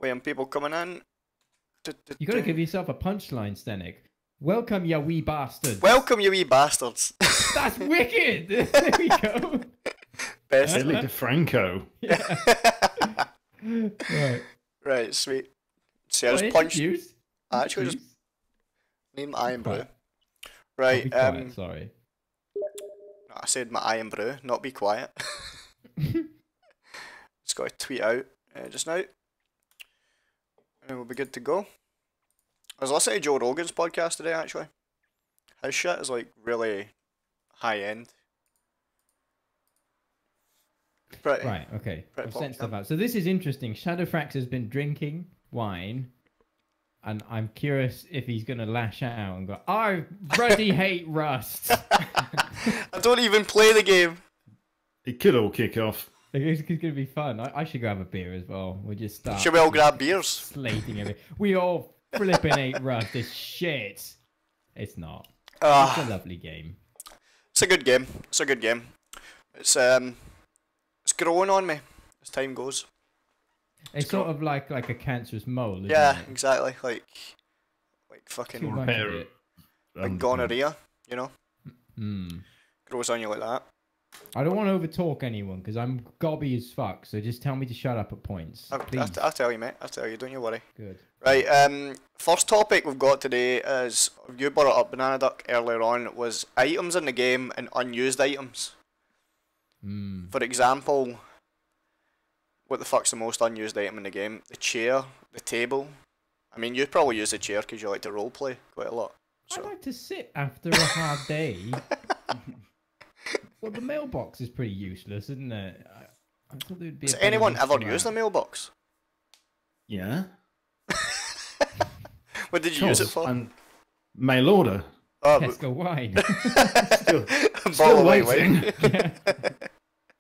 Waiting people coming in. You got to give yourself a punchline, Stenik. Welcome, you wee bastards. Welcome, you wee bastards. That's wicked. There we go. Best. Billy DeFranco. Yeah. Right. Right, sweet. See, I Well, just punched. introduce. I actually just need my iron brew. Quiet. Right. Be quiet, sorry. No, I said my iron brew, not be quiet. Just got to tweet out just now, and we'll be good to go. I was listening to Joe Rogan's podcast today. Actually, his shit is like really high end. Pretty, Right, okay. pretty I've sent popular. stuff out. So this is interesting. Shadowfrax has been drinking wine, and I'm curious if he's going to lash out and go, I bloody hate Rust. I don't even play the game. It could all kick off. It's going to be fun. I should go have a beer as well. We'll just start. Should we all grab beers? Slating everything. We all flipping hate Rust. It's shit. It's not. It's Ah, a lovely game. it's a good game. It's a good game. It's growing on me as time goes. It's sort of like a cancerous mole, isn't Yeah, it? exactly. Like Too fucking much of it. like gonorrhea, you know, Hmm. grows on you like that. I don't want to overtalk anyone because I'm gobby as fuck. So just tell me to shut up at points, please. I'll tell you, mate. I'll tell you. Don't you worry. Good. Right. First topic we've got today is, you brought it up, Banana Duck, earlier on, was items in the game and unused items. Hmm. For example, what the fuck's the most unused item in the game? The chair, the table. I mean, you probably use the chair because you like to roleplay quite a lot. I So. like to sit after a hard day. Well, the mailbox is pretty useless, isn't it? I thought there'd be. Has a better anyone use ever for used that. the mailbox? Yeah. What did you use it for? I'm mail order. Oh, Tesco wine. bottle of white waiting. wine. Yeah.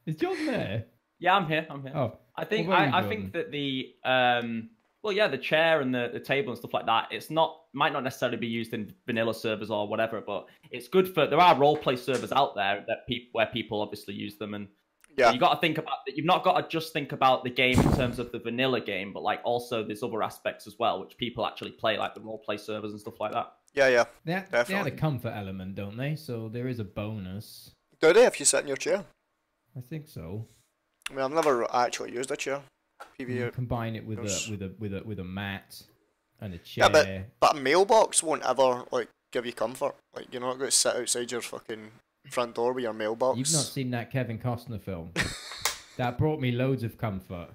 Is John there? Yeah, I'm here. I'm here. Oh, I think what about you, I think that the well, yeah, the chair and the table and stuff like that. It's might not necessarily be used in vanilla servers or whatever, but it's good for. There are roleplay servers out there that where people obviously use them, and Yeah. you got to think about that. You've not got to just think about the game in terms of the vanilla game, but like also there's other aspects as well which people actually play, like the roleplay servers and stuff like that. Yeah, yeah. they have Definitely. a comfort element, don't they? So there is a bonus. Do they if you sit in your chair? I think so. I mean, I've never actually used a chair. You PvE. combine it with there's- with a mat and a Yeah, chair. but a mailbox won't ever like give you comfort. Like, you're not going to sit outside your fucking front door with your mailbox. You've not seen that Kevin Costner film. That brought me loads of comfort.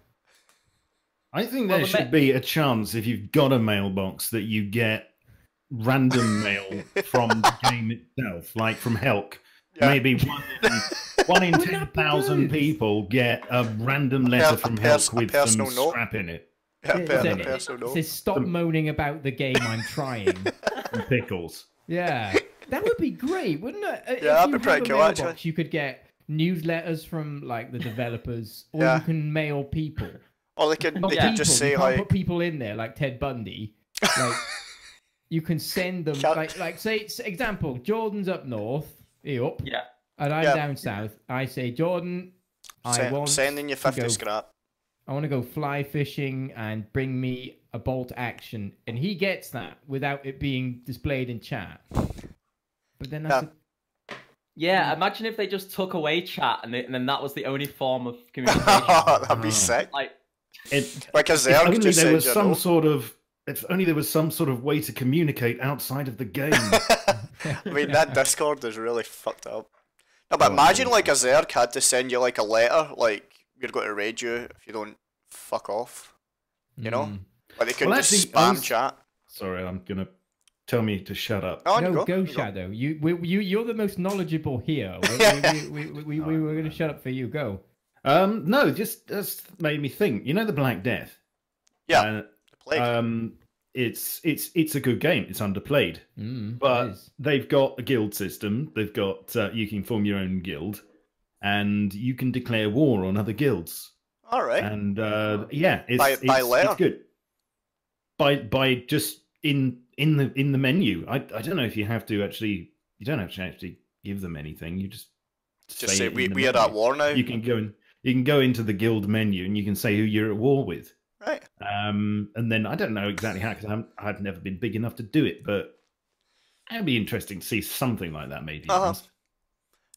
I think Well, there the should be a chance, if you've got a mailbox, that you get random mail from the game itself, like from Helk. Yeah. Maybe one in Wouldn't that be 10,000 good? people get a random letter from Helk with some personal note. scrap in it Yeah, It personal note. says, stop moaning about the game, I'm trying. and pickles. Yeah. That would be great, wouldn't it? If Yeah, that'd you be pretty have a cool, mailbox, actually. You could get newsletters from like the developers, or Yeah. you can mail people. Or they could, Not they people. could just say You can't like, put people in there like Ted Bundy. Like you can send them Can't- like say example, Jordan's up north, up, Yeah. and I'm Yeah. down south. I say, Jordan, I want sending you 50 go scrap. I want to go fly fishing and bring me a bolt action. And he gets that without it being displayed in chat. But then that's Yeah, imagine if they just took away chat and then that was the only form of communication. That'd be sick. Like, Like a If Zerg only just there said, was you some know. sort of. If only there was some sort of way to communicate outside of the game. I mean, that Discord is really fucked up. No, but Oh, imagine yeah. like a Zerg had to send you like a letter, like, we're going to raid you if you don't fuck off. You know? Like, they couldn't Well, just actually, I spam was- chat. Sorry, I'm gonna tell me to shut up. Oh, no, you go you Shadow. You're the most knowledgeable here. We were going to shut up for you. Go. No, just made me think. You know the Black Death. Yeah, the plague. It's a good game. It's underplayed, It but is. they've got a guild system. They've got you can form your own guild, and you can declare war on other guilds. All right. And yeah, By letter? it's good. By just in the menu. I don't know if you have to actually. You don't have to actually give them anything. You just Just say, it in we the are menu. at war now. You can go and You can go into the guild menu and you can say who you're at war with. Right. And then I don't know exactly how, because I've never been big enough to do it, but it'd be interesting to see something like that made.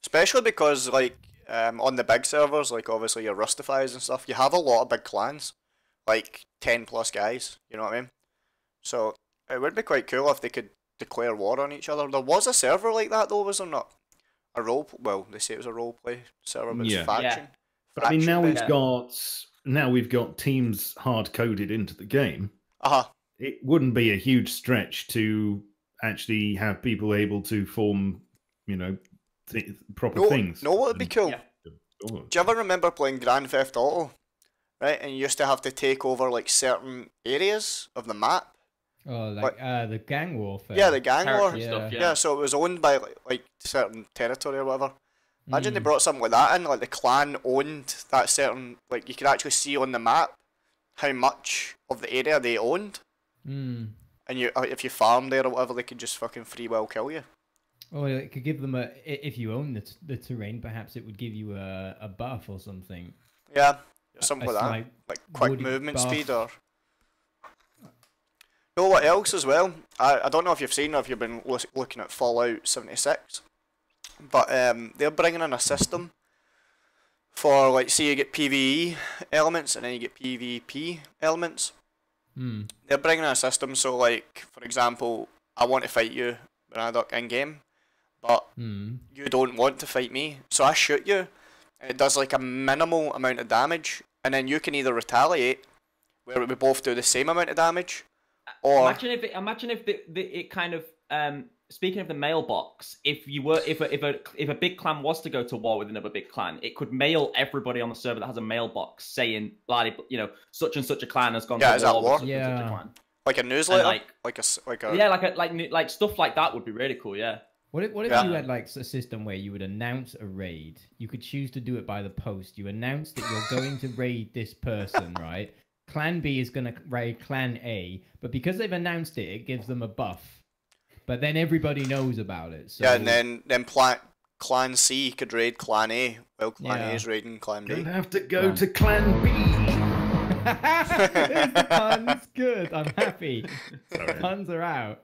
Especially because, like, on the big servers, like obviously your Rustifies and stuff, you have a lot of big clans, like 10 plus guys. You know what I mean? So it would be quite cool if they could declare war on each other. There was a server like that though, was there not? Well, they say it was a roleplay server, but it's faction. But I mean, now we've got teams hard coded into the game. It wouldn't be a huge stretch to actually have people able to form, you know, proper things. No, what would be cool? Yeah. Do you ever remember playing Grand Theft Auto? Right, and you used to have to take over like certain areas of the map. Oh, like the gang warfare. Yeah, the gang war. Stuff, yeah, so it was owned by like certain territory or whatever. Imagine they brought something like that in, like the clan owned that certain, like you could actually see on the map how much of the area they owned. And if you farm there or whatever, they could just fucking free will kill you. Oh, it could give them if you own the terrain, perhaps it would give you a buff or something. Yeah, something like that, like quick movement speed or. You know what else as well? I don't know if you've seen or if you've been looking at Fallout 76, but they're bringing in a system for, like, say you get PvE elements and then you get PvP elements. They're bringing in a system, so like, for example, I want to fight you, Bernadok, in game, but you don't want to fight me, so I shoot you, and it does like a minimal amount of damage, and then you can either retaliate, where we both do the same amount of damage, or imagine if it kind of speaking of the mailbox, if a big clan was to go to war with another big clan, it could mail everybody on the server that has a mailbox saying, you know, such and such a clan has gone to war with such and such a clan. Like a newsletter, like stuff like that would be really cool. Yeah. What if you had like a system where you would announce a raid? You could choose to do it by the post. You announce that you're going to raid this person, right? Clan B is going to raid Clan A, but because they've announced it, it gives them a buff. But then everybody knows about it. So... Yeah, and then Clan C could raid Clan A, while Clan A is raiding Clan B. Don't have to go to Clan B. The pun's good. I'm happy. Sorry. Puns are out.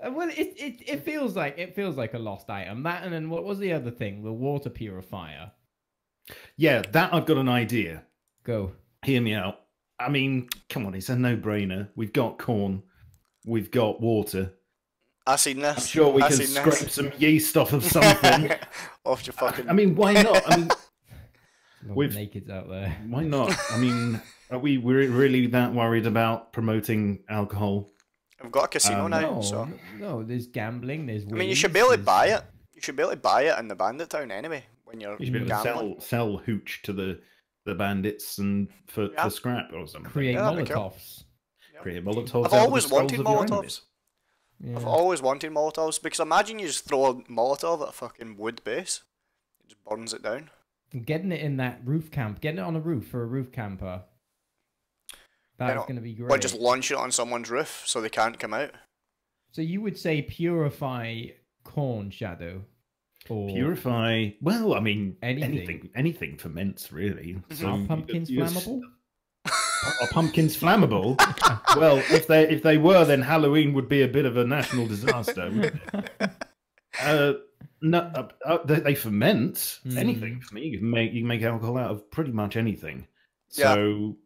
Well, it feels like a lost item. That, and then what was the other thing? The water purifier. Yeah, that I've got an idea. Go. Hear me out. I mean, come on, it's a no-brainer. We've got corn. We've got water. I seen this. I'm sure we can scrape some yeast off of something. Off your fucking... I mean, why not? I mean, with nakeds out there. Why not? I mean, are we really that worried about promoting alcohol? We've got a casino now, no, so... No, there's gambling, there's I mean, you should be able to buy it. You should be able to buy it in the bandit town anyway, when you're You should be able gambling. to sell hooch to the bandits and for scrap or something. Create Molotovs. Create Molotovs. I've always wanted Molotovs. Yeah. I've always wanted Molotovs, because imagine you just throw a Molotov at a fucking wood base. It just burns it down. Getting it in that roof camp. Getting it on a roof for a roof camper. That's going to be great. Or just launch it on someone's roof so they can't come out. So you would say purify corn, Shadow? Or purify... Well, I mean, anything ferments, really. So are pumpkins flammable? Are pumpkins flammable? Well, if they were, then Halloween would be a bit of a national disaster, wouldn't it? No, they ferment anything. For me, you can make alcohol out of pretty much anything. So,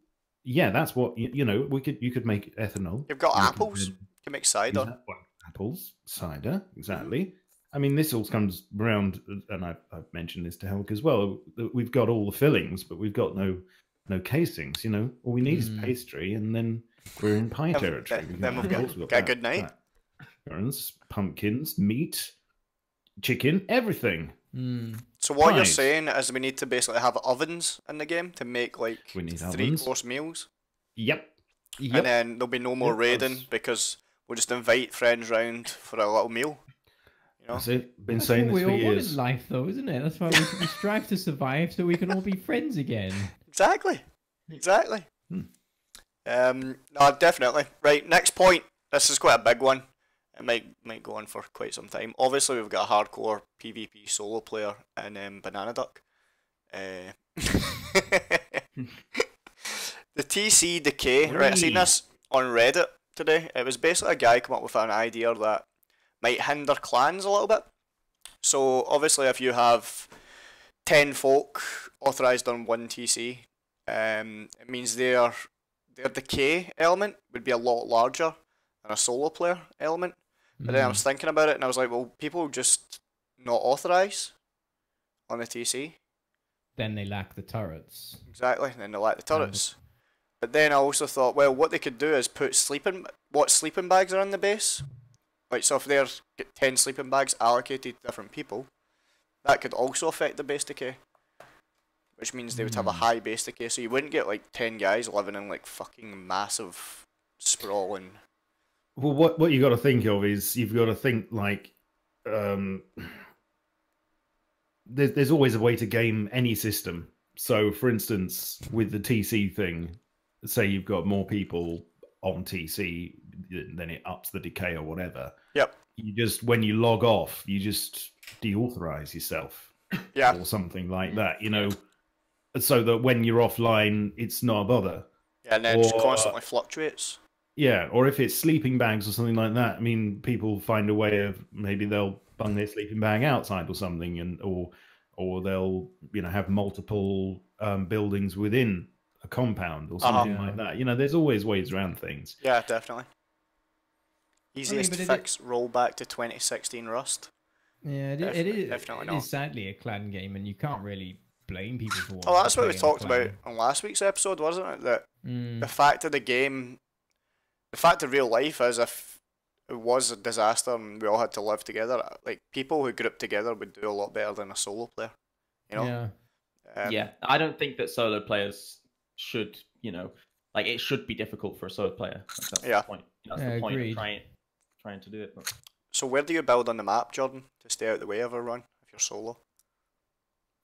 yeah, that's what you know. You could make ethanol. You've got apples. You can make cider. Apples, cider, exactly. I mean, this all comes around, and I've mentioned this to Helk as well. We've got all the fillings, but we've got no casings. You know, all we need is pastry, and then we're in pie territory. Then we've got a good night. Pumpkins, meat, chicken, everything. So what you're saying is we need to basically have ovens in the game to make like we need 3-course meals. Yep. And then there'll be no more raiding because we'll just invite friends round for a little meal. You know? That's it. Been saying this for years. We all want in life, though, isn't it? That's why we strive to survive so we can all be friends again. Exactly. No, definitely. Right, next point. This is quite a big one. It might go on for quite some time. Obviously, we've got a hardcore PvP solo player in Banana Duck. The TC decay, right? I seen this on Reddit today. It was basically a guy come up with an idea that might hinder clans a little bit. So obviously, if you have 10 folk authorized on one TC, it means their decay element would be a lot larger than a solo player element. But then I was thinking about it, and I was like, well, people just not authorize on the TC. Then they lack the turrets. Exactly, and then they lack the turrets. But then I also thought, well, what they could do is put sleeping bags are in the base. Like, so if there's 10 sleeping bags allocated to different people, that could also affect the base decay. Which means they would have a high base decay, so you wouldn't get like 10 guys living in like fucking massive sprawling. Well, what you got to think of is you've got to think like there's always a way to game any system. So, for instance, with the TC thing, say you've got more people on TC, then it ups the decay or whatever. Yep. You just, when you log off, you just deauthorize yourself. Yeah. Or something like that, you know, so that when you're offline, it's not a bother. Yeah, and then it just constantly fluctuates. Yeah, or if it's sleeping bags or something like that, I mean, people find a way of, maybe they'll bung their sleeping bag outside or something, and or they'll, you know, have multiple buildings within a compound or something like that. You know, there's always ways around things. Yeah, definitely. Easiest fix, roll back to 2016 Rust. Yeah, it is sadly a clan game, and you can't really blame people for what. Oh, that's what we talked about on last week's episode, wasn't it? That the fact of the game, the fact of real life is if it was a disaster and we all had to live together, like people who group together would do a lot better than a solo player. You know? Yeah. Yeah, I don't think that solo players should, you know, like it should be difficult for a solo player. Like, that's the point. That's the point of trying to do it. But... So where do you build on the map, Jordan, to stay out of the way of everyone if you're solo?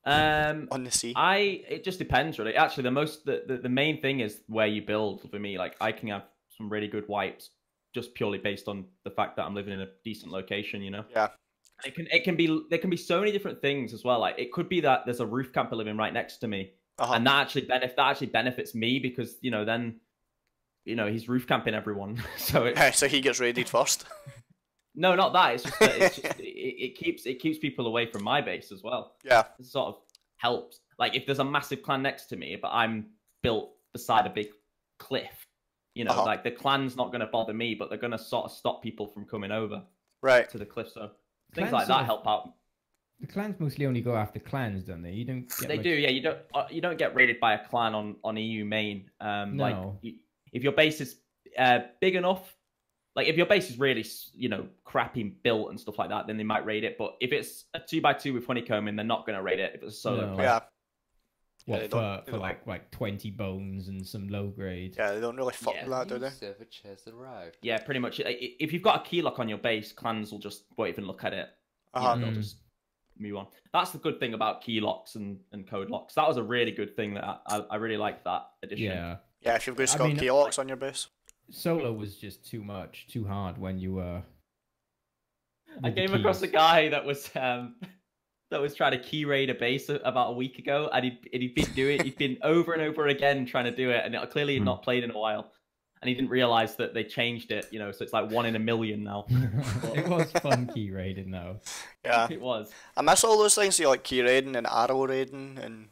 On the sea. It just depends really. Actually, the main thing is where you build for me. Like I can have some really good wipes just purely based on the fact that I'm living in a decent location, you know. Yeah. It can be there can be so many different things as well. Like it could be that there's a roof camper living right next to me, and that actually benefits me because then he's roof camping everyone. So so he gets raided first. No, not that. It's just that it keeps people away from my base as well. Yeah, it sort of helps. Like if there's a massive clan next to me, but I'm built beside a big cliff, like the clan's not going to bother me, but they're going to sort of stop people from coming over to the cliff. So things like that help out. The clans mostly only go after clans, don't they? You don't. They do, yeah. You don't get raided by a clan on EU main. No. Like if your base is big enough. Like, if your base is really, crappy built and stuff like that, then they might raid it. But if it's a 2x2 with honeycombing, they're not going to raid it if it's a solo player. Yeah. For like 20 bones and some low grade. Yeah, they don't really fuck with that, do they? Savage has arrived. Yeah, pretty much. If you've got a key lock on your base, clans will just won't even look at it. They'll just move on. That's the good thing about key locks and code locks. That was a really good thing that I really liked that addition. Yeah. Yeah, if you've got key locks on your base. Solo was just too hard when you were. I came across a guy that was trying to key raid a base about a week ago, and he'd been doing it. He'd been over and over again trying to do it, and clearly he'd not played in a while, and he didn't realize that they changed it. So it's like 1 in a million now. It was fun key raiding though. Yeah, it was. I miss all those things. So you like key raiding and arrow raiding and.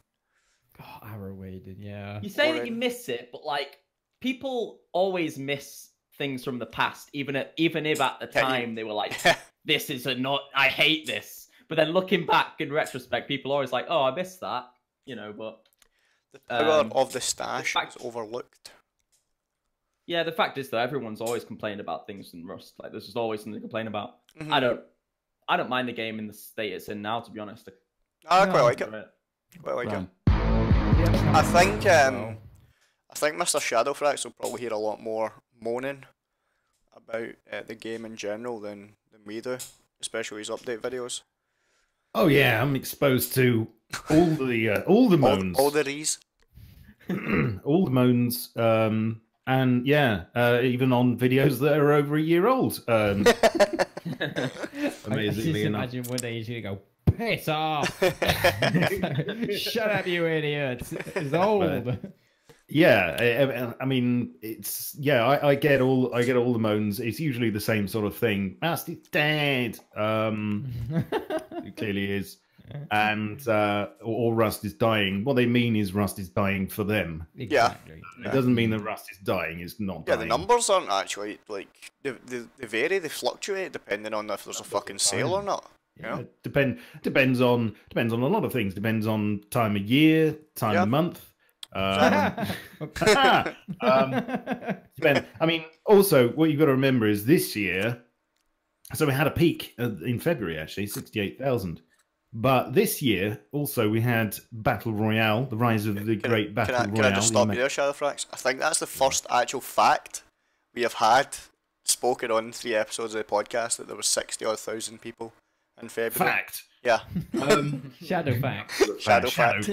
Oh, arrow raiding, yeah. You say that you miss it, but like. People always miss things from the past, even if at the time they were like, "This is I hate this." But then looking back in retrospect, people are always like, "Oh, I missed that," But the power of the stash is overlooked. Yeah, the fact is that everyone's always complaining about things in Rust. Like, there's just always something to complain about. Mm-hmm. I don't mind the game in the state it's in now, to be honest. I quite like it. Quite like it. I think Mr. Shadowfrax will probably hear a lot more moaning about the game in general than we do, especially his update videos. Oh yeah, I'm exposed to all the moans, all the rees, all the moans, and yeah, even on videos that are over a year old. Amazingly enough. Imagine one day he's gonna go Piss off! Shut up, you idiots! It's old. Yeah, I mean, it's I get all the moans. It's usually the same sort of thing. Rust is dead. It clearly is, and or Rust is dying. What they mean is Rust is dying for them. Exactly. It doesn't mean that Rust is dying. It's not. Yeah, dying. the numbers aren't actually like they vary. They fluctuate depending on if there's a fucking sale or not. Yeah, depends on a lot of things. Depends on time of year, time of month. I mean, also what you've got to remember is this year. So we had a peak in February, actually, 68,000. But this year, also, we had Battle Royale, the rise of the great Battle Royale. Can I just stop you there, Shadowfrax? I think that's the first actual fact we have had spoken on 3 episodes of the podcast that there was 60,000 people in February. Fact. Yeah. Shadowfrax.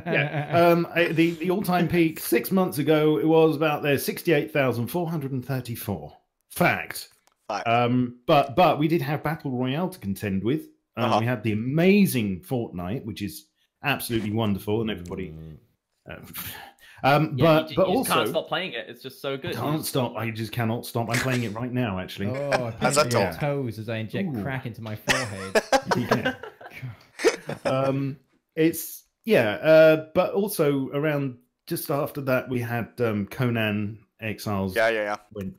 Yeah. The all-time peak 6 months ago, it was about there 68,434. Fact. But we did have Battle Royale to contend with. We had the amazing Fortnite, which is absolutely wonderful, and everybody. But you also can't stop playing it. It's just so good. Can't stop. I just cannot stop. I'm playing it right now, actually. Oh, I As I my talk. toes as I inject crack into my forehead. It's but also around just after that we had Conan Exiles. Yeah.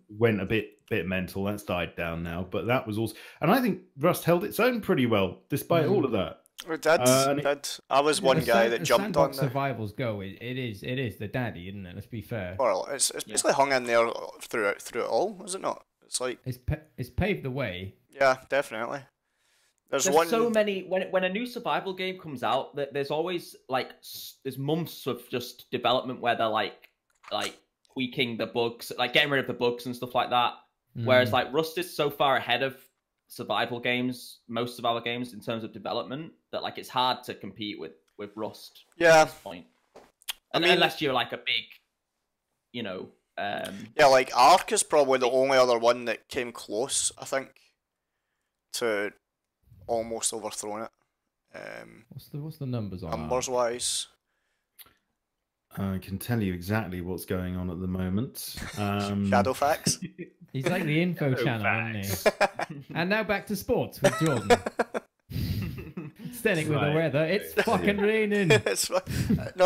Went a bit mental. That's died down now, but that was also, and I think Rust held its own pretty well despite all of that. It did. I was one guy that jumped on there. Survivals go. It is the daddy, isn't it? Let's be fair. Well, it's basically hung in there through it all, is it not? It's like it's paved the way. Yeah, definitely. There's so many when a new survival game comes out, there's always like there's months of just development where they're like tweaking the bugs, like getting rid of the bugs and stuff like that. Whereas like Rust is so far ahead of survival games, most survival games in terms of development, that like it's hard to compete with Rust at this point. And unless you're like a big, like Ark is probably the only other one that came close, I think, to almost overthrowing it. What's the numbers on numbers Ark? wise? I can tell you exactly what's going on at the moment. Shadowfrax. He's like the info channel, isn't he? And now back to sports with Jordan. Standing with the weather. It's fucking raining. No,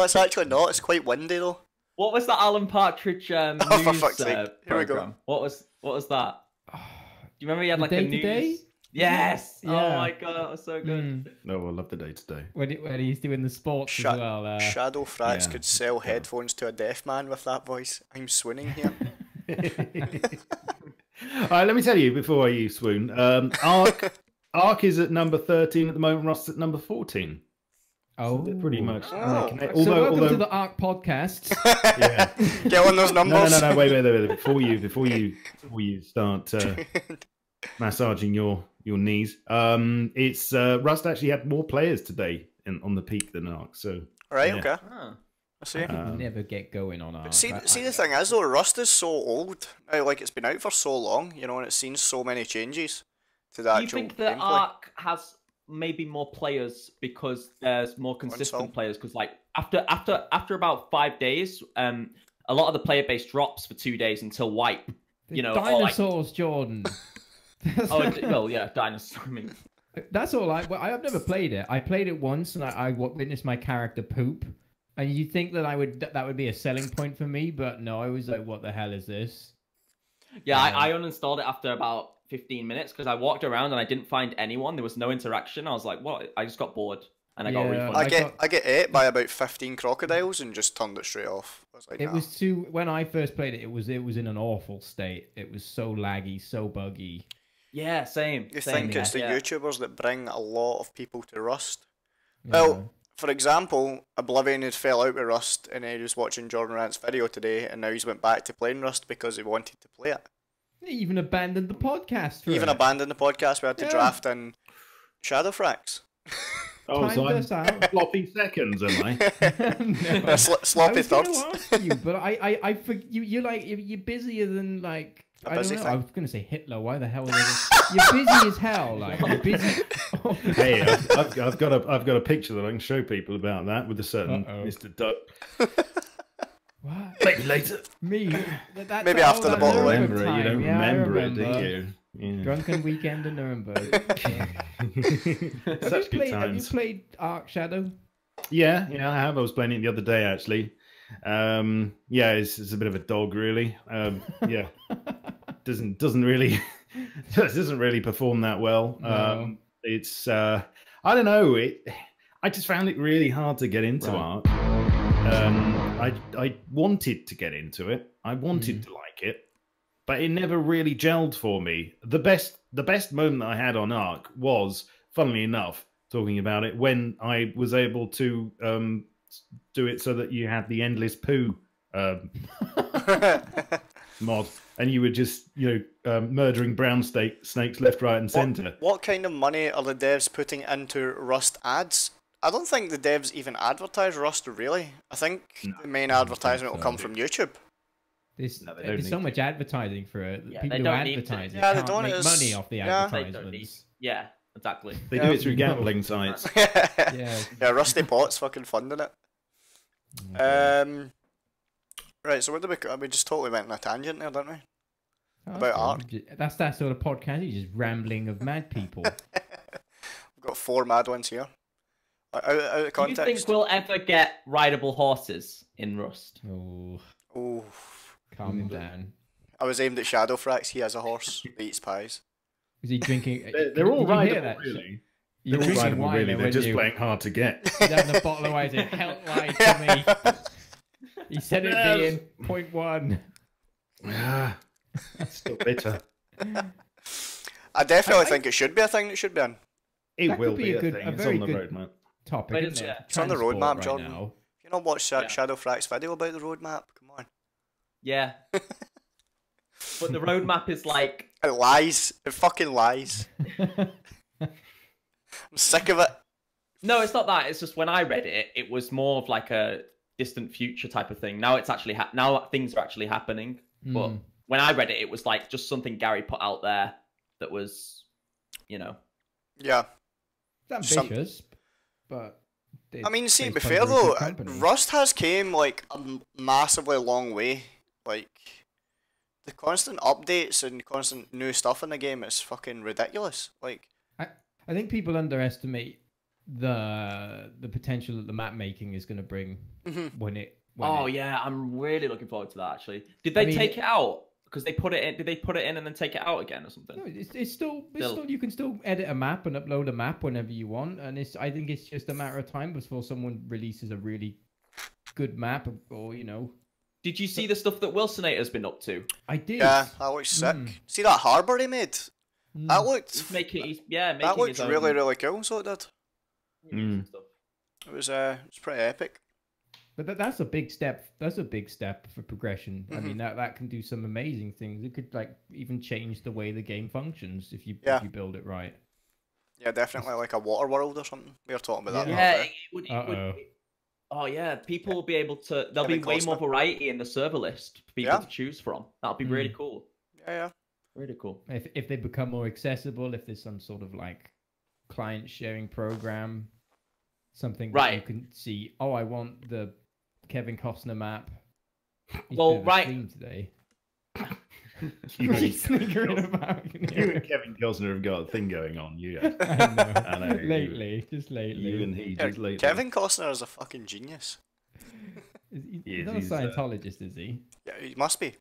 it's actually not. It's quite windy though. What was the Alan Partridge news for fuck's sake. Here we go. program? What was that? Do you remember he had like a news? Day? Yes. Yeah. Oh my god, that was so good. No, I love the day today. When he's doing the sports as well. Shadowfrax could sell headphones to a deaf man with that voice. I'm swooning here. All right, let me tell you before you swoon. Ark is at number 13 at the moment. Rust's at number 14. Oh, so pretty much. Oh. Welcome to the Ark podcast. Yeah. Get on those numbers. No. Wait. Before you start massaging your knees, it's Rust actually had more players today on the peak than Ark. So right, yeah. okay. I see. Never get going on Ark. See, the thing is though, Rust is so old now. Like it's been out for so long, and it's seen so many changes to the actual. Do you think that gameplay. Ark has maybe more players because there's more consistent players? Because like after about 5 days, a lot of the player base drops for 2 days until wipe. Dinosaurs, Jordan. Dinosaurs. I mean, that's all. I've never played it. I played it once, and I witnessed my character poop. And you think that that would be a selling point for me, but no, I was like, what the hell is this? Yeah, I uninstalled it after about 15 minutes because I walked around and I didn't find anyone. There was no interaction. I was like, what? I just got bored and I got refunded. I get ate by about 15 crocodiles and just turned it straight off. I was like, was too. When I first played it, it was in an awful state. It was so laggy, so buggy. Yeah, same. You think it's the YouTubers that bring a lot of people to Rust? Yeah. Well, for example, Oblivion had fell out with Rust and he was watching Jordan Rant's video today and now he's went back to playing Rust because he wanted to play it. He even abandoned the podcast. Abandoned the podcast. We had to draft in Shadowfrax. Oh, so I'm sloppy seconds, am I? No. Sloppy thirds. Ask you, but you're busier than like I don't busy know. thing. I was going to say Hitler. Why the hell are they? You're busy as hell. Like you're busy. Hey, I've got a picture that I can show people about that with a certain Mr. Duck. What? Maybe later. Me? Maybe after the bottle. Remember it? You don't Yeah, remember it, do you? Yeah. Drunken Weekend in Nuremberg. Such good Have you times. played Ark Shadow? Yeah, I have. I was playing it the other day, actually. Yeah, it's a bit of a dog, really. Yeah, doesn't really perform that well. No. It's I don't know. I just found it really hard to get into Ark. I wanted to get into it. I wanted to like it, but it never really gelled for me. The best moment that I had on Ark was, funnily enough, talking about it, when I was able to do it so that you had the endless poo mod, and you were just murdering brown snakes left, right, and centre. What kind of money are the devs putting into Rust ads? I don't think the devs even advertise Rust, really. I think the main advertisement will come from YouTube. There's so much advertising for it. Yeah, people they who don't need advertise to- it Yeah, they can't don't. make It's- money off the yeah. They don't need. advertisements. Yeah, exactly. They do it through gambling sites. Yeah. Yeah, Rusty Pot's fucking funding it. Right, so what did we just totally went on a tangent there, didn't we? Oh, About Ark. That's that sort of podcast. You're just rambling of mad people. We've got 4 mad ones here. Out of Do you context. think we'll ever get rideable horses in Rust? Oh, Oh, calm him down. I was aimed at Shadowfrax. He has a horse that eats pies. Is he drinking? They're all Did you hear rideable, that? really. You're They're all drinking rideable, wine, really. then, They're weren't just you? playing hard to get. He's having a bottle of wine. Saying, "Help lied to me." He said it being 0.1. Ah, still bitter. I definitely think it should be a thing that should be on. It That will could be be a a good- thing. a It's very on the good- roadmap. Topic, But isn't it's- it? It's on the Transport roadmap, right Jordan. now. You not watch Yeah. Shadowfrax video about the roadmap? Come on. Yeah. But the roadmap is like, It lies. It fucking lies. I'm sick of it. no, it's not that. It's just when I read it, it was more of like a distant future type of thing. Now it's actually now things are actually happening. But when I read it, it was like just something Gary put out there that was, Yeah. It's ambitious, but I mean, see, to be it's fair quite a though, good company. Rust has came like a massively long way. Like, the constant updates and constant new stuff in the game is fucking ridiculous. Like, I think people underestimate the potential that the map making is going to bring when it. yeah, I'm really looking forward to that actually. Did they take it out? Because they put it in. Did they put it in and then take it out again or something? No, it's still you can still edit a map and upload a map whenever you want, and I think it's just a matter of time before someone releases a really good map, or Did you see the stuff that Wilsonator's been up to? I did. yeah, that looks sick. See that harbour he made? That looked. He's making that looked his own really, really cool. So it did. stuff. It was pretty epic. But that's a big step. That's a big step for progression. I mean, that can do some amazing things. It could even change the way the game functions if you build it right. Yeah, definitely like a water world or something. We were talking about that. the Yeah, other day. it would. Oh yeah, people will be able to. There'll be way more variety in the server list for people to choose from. That'll be really cool. Yeah. Really cool. If they become more accessible, if there's some sort of client sharing program, something that you can see. Oh, I want the Kevin Costner map. He's Well, been on right. stream today. You Sniggering about. and Kevin Costner have got a thing going on. I know. know. Lately, just lately. You and he Yeah, just lately. Kevin Costner is a fucking genius. He's not a Scientologist, is he? Yeah, he must be.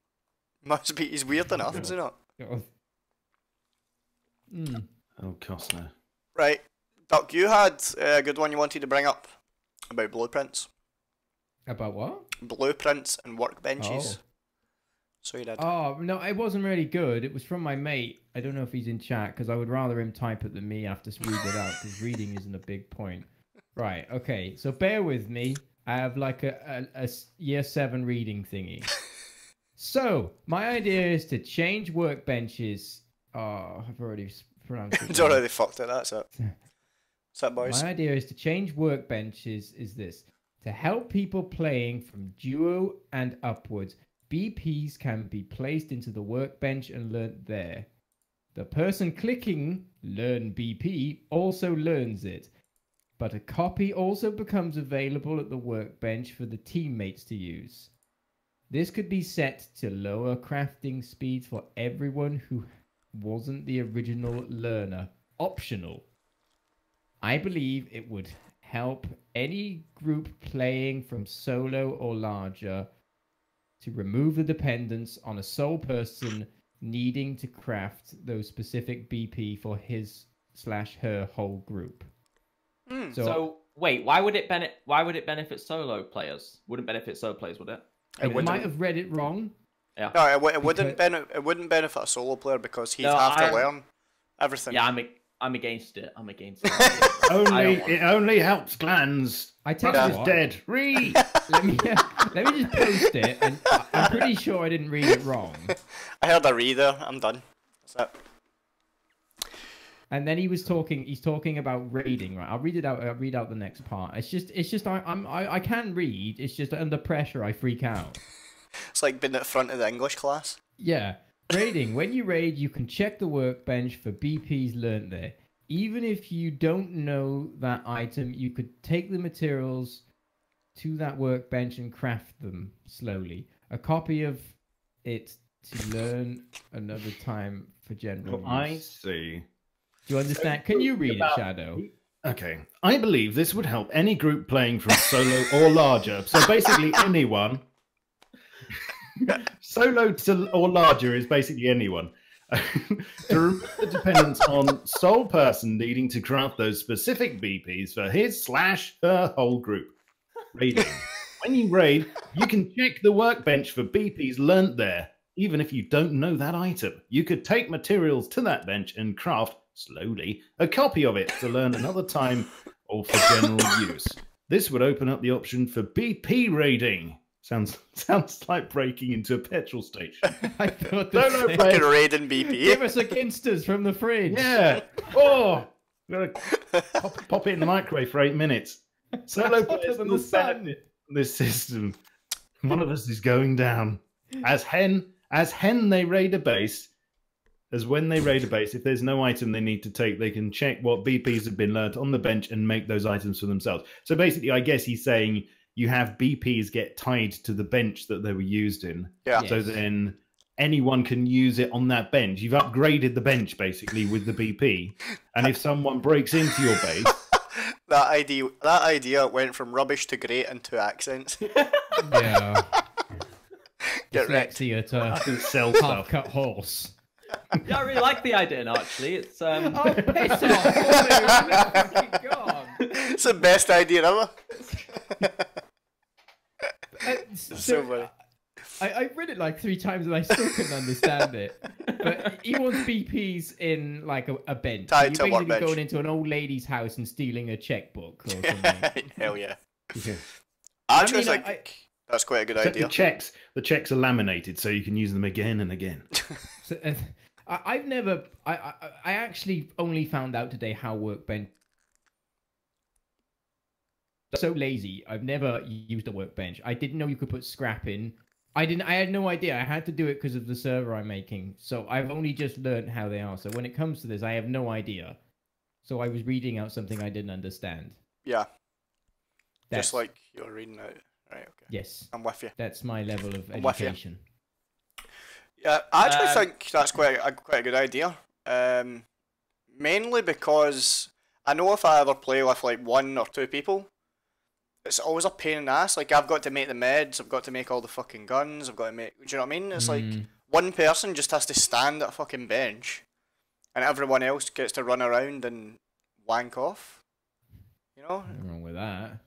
Must be. He's weird enough, is he not? God. Oh, Costner. Right, Duck, you had a good one you wanted to bring up about blueprints. About what? Blueprints and workbenches. Oh. So you did. Oh, no, it wasn't really good. It was from my mate. I don't know if he's in chat, because I would rather him type it than me have to read it out, because reading isn't a big point. Right, okay, so bear with me. I have a year 7 reading thingy. So, my idea is to change workbenches. Oh, I've already pronounced it. It's already fucked it, that's it. What's up, boys? My idea is to change workbenches is this. To help people playing from duo and upwards BPs can be placed into the workbench and learnt there. The person clicking Learn BP also learns it, but a copy also becomes available at the workbench for the teammates to use. This could be set to lower crafting speeds for everyone who wasn't the original learner. Optional. I believe it would help any group playing from solo or larger to remove the dependence on a sole person needing to craft those specific BP for his/her whole group. So wait, why would it benefit solo players? Wouldn't benefit solo players, would it? I might have read it wrong. Yeah. No, it wouldn't benefit a solo player because he'd have to learn everything. Yeah, I'm against it. I'm against it. It only helps clans. I tell you what, dead. Read. let me just post it, and I'm pretty sure I didn't read it wrong. I heard a reader. I'm done. That's it. And then he's talking about raiding, right? I'll read it out. I'll read out the next part. It's just I can read. It's just under pressure I freak out. It's like being at the front of the English class. Yeah. Raiding. When you raid, you can check the workbench for BPs learnt there. Even if you don't know that item, you could take the materials to that workbench and craft them slowly. A copy of it to learn another time for general use. I see. Do you understand? Can you read it, Shadow? Okay. I believe this would help any group playing from solo or larger. So basically anyone. Solo or larger is basically anyone. To remove the dependence on sole person needing to craft those specific BPs for his/her whole group. Raiding. When you raid, you can check the workbench for BPs learnt there, even if you don't know that item. You could take materials to that bench and craft, slowly, a copy of it to learn another time or for general use. This would open up the option for BP raiding. Sounds like breaking into a petrol station. I thought No, Fucking raiding BP. Give us a Ginsters from the fridge. Yeah. Oh, gotta pop it in the microwave for 8 minutes. Solo players than will the sun. benefit from this system. One of us is going down. As hen they raid a base. As when they raid a base, if there's no item they need to take, they can check what BPs have been learnt on the bench and make those items for themselves. So basically, I guess he's saying you have BPs get tied to the bench that they were used in. Yeah. Yes. So then anyone can use it on that bench. You've upgraded the bench, basically, with the BP. And if someone breaks into your base... That idea went from rubbish to great in 2 accents. Yeah. Get wrecked. Dyslexia to sell stuff. half-cut horse. Yeah, I really like the idea now, actually. It's Oh, piss off! Oh, fucking God. It's the best idea ever. So funny. I read it like 3 times and I still couldn't understand it. But he wants BPs in like a bench. Tied You're to a basically workbench. going into an old lady's house and stealing a checkbook or something. Hell yeah. Yeah. I actually mean, think that's quite a good Except idea. the checks are laminated, so you can use them again and again. So, I've never. I actually only found out today how workbench. So lazy. I've never used a workbench. I didn't know you could put scrap in. I had no idea. I had to do it because of the server I'm making. So I've only just learned how they are. So when it comes to this, I have no idea. So I was reading out something I didn't understand. Yeah. That's, Just like you're reading out. Right, okay. yes, I'm with you. that's my level of I'm with you. education. Yeah, I actually think that's quite a good idea. Mainly because I know if I ever play with like 1 or 2 people, it's always a pain in the ass. Like, I've got to make the meds, I've got to make all the fucking guns, I've got to make... Do you know what I mean? It's like, one person just has to stand at a fucking bench, and everyone else gets to run around and wank off. You know? Nothing wrong with that.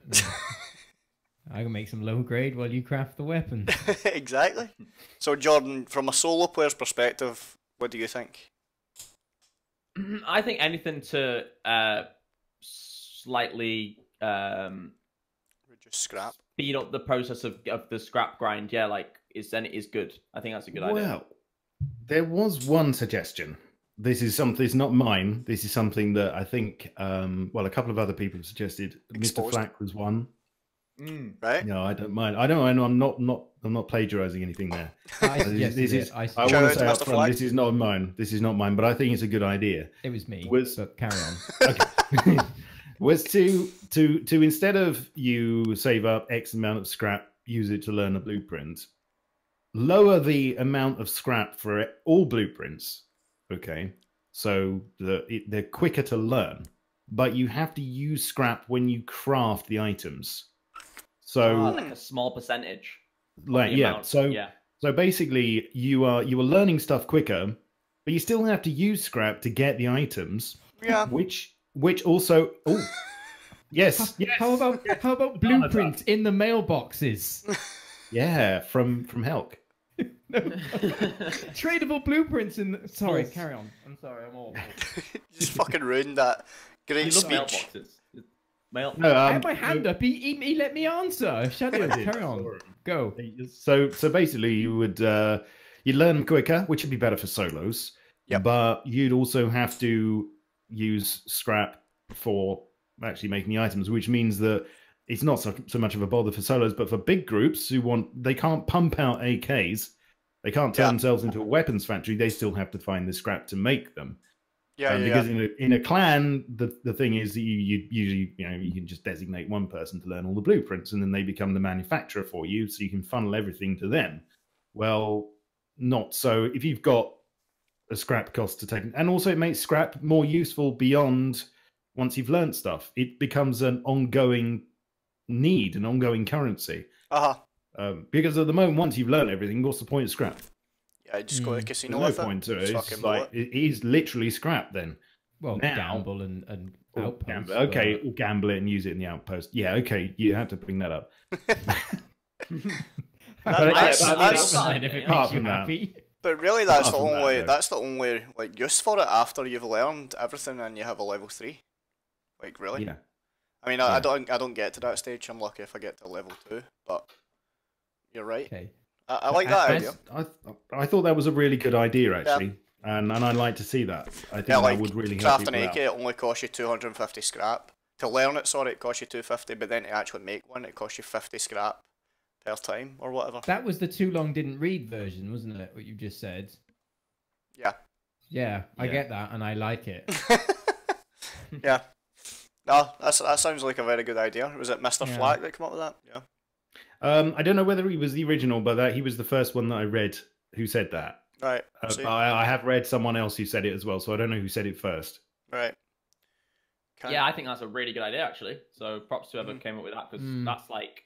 I can make some low grade while you craft the weapon. Exactly. So, Jordan, from a solo player's perspective, what do you think? I think anything to slightly Reduce scrap. speed up the process of the scrap grind, yeah, like is good. I think that's a good idea. Well, there was one suggestion. This is something. It's not mine. This is something that I think. A couple of other people suggested. Exposed. Mr. Flack was one. right? No, I don't mind. I don't mind. I'm not plagiarizing anything there. I This suggested is. it. I Shout want out to to say up Mr. front, Flag. this is not mine. This is not mine, but I think it's a good idea. It was me. Was- But carry on. Okay. Was to instead of you save up X amount of scrap, use it to learn a blueprint, lower the amount of scrap for all blueprints. Okay, so they're quicker to learn, but you have to use scrap when you craft the items. So like a small percentage. like the yeah, amount, so yeah. so basically you are learning stuff quicker, but you still have to use scrap to get the items. Yeah. Which also yes. How about blueprints in the mailboxes? Yeah, from Helk. No. Tradable blueprints in the... Sorry, carry on. I'm sorry, I'm awful. You just fucking ruined that great You love speech. mailboxes. Mail. No, I had my hand up. He let me answer. Shadow, carry on. Go. So basically, you would you'd learn quicker, which would be better for solos. Yep. But you'd also have to use scrap for actually making the items, which means that it's not so much of a bother for solos, but for big groups they can't pump out AKs, they can't turn themselves into a weapons factory. They still have to find the scrap to make them. Because in a clan, the thing is that you usually you can just designate one person to learn all the blueprints, and then they become the manufacturer for you, so you can funnel everything to them. Well, not so if you've got a scrap cost to take, and also it makes scrap more useful beyond once you've learned stuff. It becomes an ongoing need, an ongoing currency. Because at the moment, once you've learned everything, what's the point of scrap? Yeah, just go to the casino There's with no it. point to it. Fucking It's blow like it is literally scrap then. Well, Now- gamble and outposts. Gamble. Okay, we'll gamble it and use it in the outpost. Yeah, okay, you had to bring that up. That's- Fine if it apart makes you from that. happy. But really, that's the Apart from that, only though. that's the only like use for it after you've learned everything and you have a level 3. Like really? Yeah. I mean, I don't get to that stage. I'm lucky if I get to level 2. But you're right. Okay. I like that idea. I thought that was a really good idea actually, and I'd like to see that. I think Yeah, like that would really help crafting people an out. AK, it only costs you 250 scrap. To learn it, sorry, it costs you 250, but then to actually make one, it costs you 50 scrap per time or whatever. That was the too long didn't read version, wasn't it? What you just said. Yeah. Yeah, I Yeah. get that, and I like it. Yeah. No, that sounds like a very good idea. Was it Mr. Yeah. Flack that came up with that? Yeah. I don't know whether he was the original, but he was the first one that I read who said that. Right. But I have read someone else who said it as well, so I don't know who said it first. Right. Yeah, I think that's a really good idea actually. So props to whoever came up with that because that's like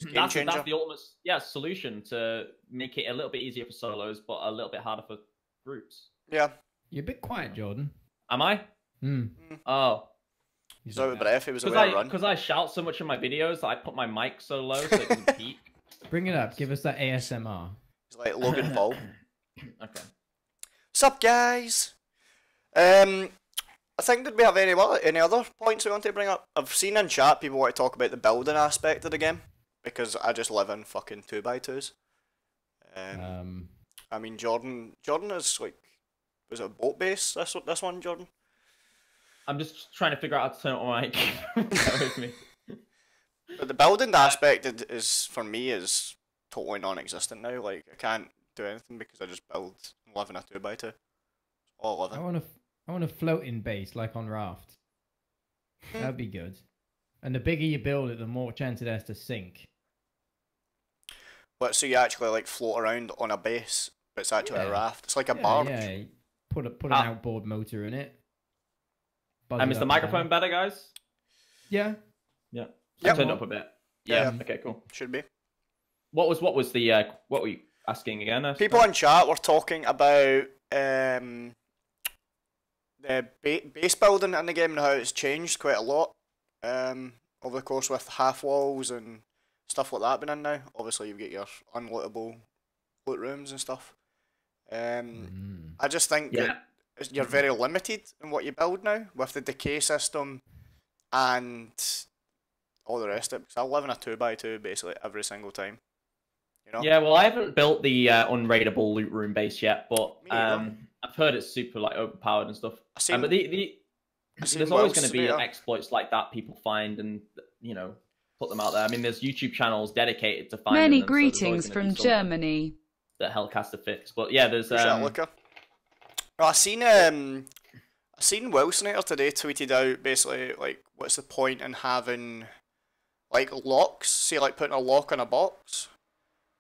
Game that's changer. the ultimate solution to make it a little bit easier for solos, but a little bit harder for groups. Yeah. You're a bit quiet, Jordan. Am I? Oh, He's out of breath. He was away on a run. because I shout so much in my videos that I put my mic so low so it doesn't peak. Bring it up. Give us that ASMR. He's like Logan Paul. Okay. Sup, guys? I think, did we have any other points we want to bring up? I've seen in chat people want to talk about the building aspect of the game because I just live in fucking 2x2s. I mean, Jordan is like, was it a boat base? This one, Jordan? I'm just trying to figure out how to turn on my mic. Bear with me. But the building aspect is for me is totally non-existent now. Like I can't do anything because I just build and live in a 2x2. All I live in. I want a floating base like on Raft. That'd be good. And the bigger you build it, the more chance it has to sink. But so you actually like float around on a base, but it's actually a raft. It's like a barge. Yeah, you put an outboard motor in it. Buzz And it is up the and microphone down. better, guys? Yeah. Yeah. Yep. Turned up a bit. Yeah. Okay, cool. Should be. What was the what were you asking again? People in chat were talking about the base building in the game and how it's changed quite a lot over the course with half walls and stuff like that been in now. Obviously, you've got your unlootable loot rooms and stuff. I just think that you're very limited in what you build now with the decay system and all the rest of it. Because I live in a 2x2 basically every single time. You know? Yeah, well, I haven't built the unraidable loot room base yet, but Me neither. I've heard it's super like overpowered and stuff. But there's always going to be exploits like that people find, and you know. put them out there. I mean, there's YouTube channels dedicated to finding Many them, so there's always greetings gonna be from something Germany. that Hellcaster fix. But yeah, there's Oh, I seen Wilsonator today tweeted out basically like what's the point in having like locks, say like putting a lock on a box,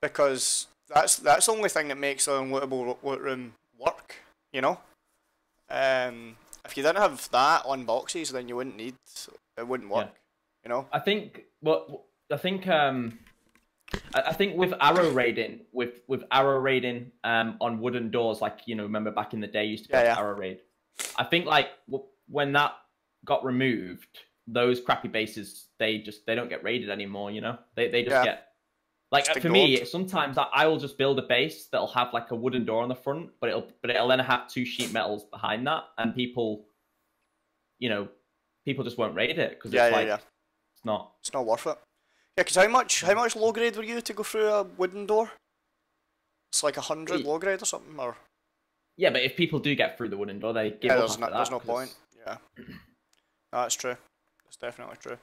because that's the only thing that makes the unlootable loot room work, you know. If you didn't have that on boxes, then you wouldn't it wouldn't work, you know. I think I think with arrow raiding, with arrow raiding on wooden doors, like, you know, remember back in the day, you used to be able to arrow raid. I think like when that got removed, those crappy bases, they don't get raided anymore. You know, they just get like, for me, sometimes I will just build a base that'll have like a wooden door on the front, but it'll then have 2 sheet metals behind that, and people just won't raid it because it's not worth it. Yeah, because how much low grade were you to go through a wooden door? It's like 100 low grade or something, or. Yeah, but if people do get through the wooden door, they give up after that. There's no point. Yeah, no, that's true. That's definitely true.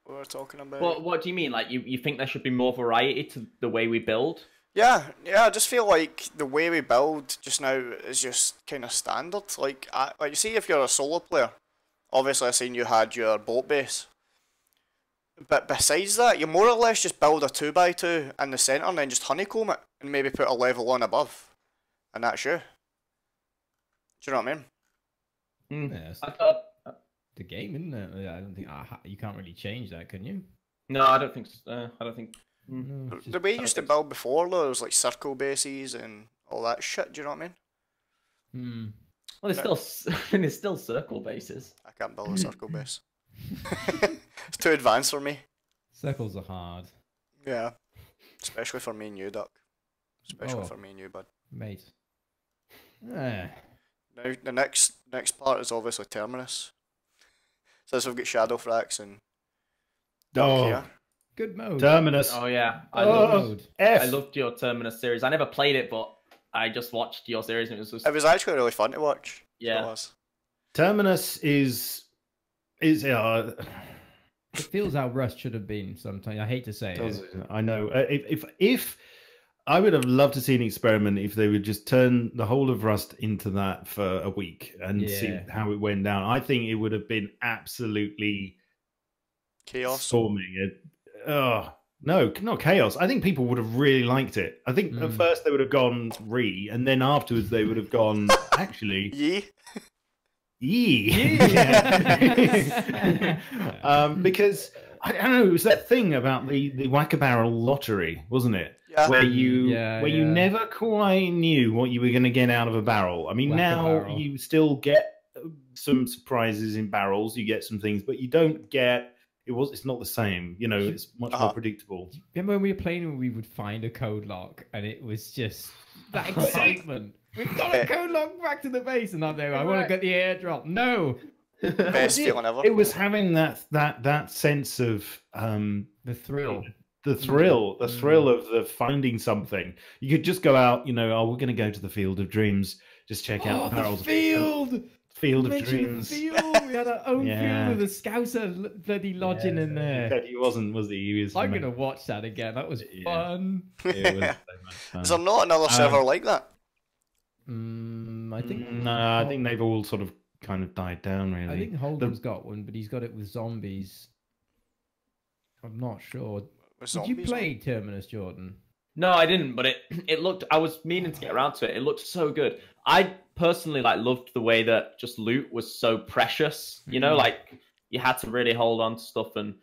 What we're talking about. What do you mean? Like you think there should be more variety to the way we build? Yeah. I just feel like the way we build just now is just kind of standard. Like you see, if you're a solo player, obviously I seen you had your boat base. But besides that, you more or less just build a 2x2 in the centre and then just honeycomb it and maybe put a level on above, and that's you. Do you know what I mean? Yes. The game, isn't it? I don't think you can't really change that, can you? No, I don't think so. I don't think. No, the way you used to build before, though, was like circle bases and all that shit. Do you know what I mean? Well, there's still circle bases. I can't build a circle base. It's too advanced for me. Circles are hard. Yeah, especially for me and you, Duck. Especially for me and you, bud. Mate. Now the next part is obviously Terminus. So we've got Shadowfrax and Duck here. Good mode. Terminus. Oh yeah, I loved your Terminus series. I never played it, but I just watched your series and it was actually really fun to watch. Yeah. Terminus is it feels how Rust should have been sometimes. I hate to say it. I know. If I would have loved to see an experiment if they would just turn the whole of Rust into that for a week and see how it went down. I think it would have been absolutely chaos. Storming. No, not chaos. I think people would have really liked it. I think at first they would have gone and then afterwards they would have gone actually because I don't know, it was that thing about the whack-a-barrel lottery, wasn't it? Yeah. Where you never quite knew what you were going to get out of a barrel. I mean, now you still get some surprises in barrels. You get some things, but you don't get. It's not the same. You know, it's much more predictable. Remember when we were playing and we would find a code lock and it was just that excitement. We've got a code lock back to the base, and I'm there. I want to get the airdrop. No. Best feeling ever. It was having that sense of the thrill. The thrill of the finding something. You could just go out, we're going to go to the Field of Dreams, just check out the barrels. Field of Dreams. We had our own field with a Scouser bloody lodging in there. He wasn't, was he? I'm going to watch that again. That was fun. It was so much fun. Is there not another server like that? I think. No, I think they've all sort of kind of died down, really. I think Holden's got one, but he's got it with zombies. I'm not sure. Did you play Terminus, Jordan? No, I didn't, but it looked. I was meaning to get around to it. It looked so good. I personally loved the way that just loot was so precious. You know, like you had to really hold on to stuff, and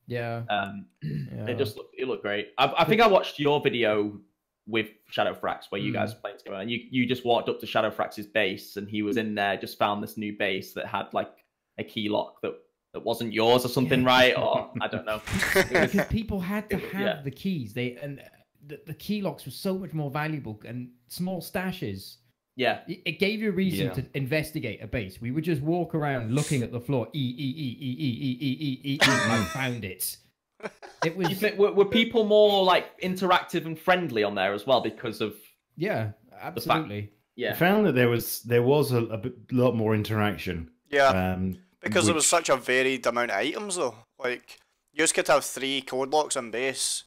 it looked great. I think I watched your video with Shadowfrax where you guys played together, and you just walked up to Shadowfrax's base, and he was in there, just found this new base that had like a key lock that wasn't yours or something, right? Or I don't know. Because people had to have the keys. The key locks were so much more valuable, and small stashes. Yeah, it gave you a reason to investigate a base. We would just walk around looking at the floor. I found it. It was. You think, were people more like interactive and friendly on there as well because of? Yeah, absolutely. I found that there was a lot more interaction. Yeah. Because there was such a varied amount of items, though. Like, you just could have 3 code locks on base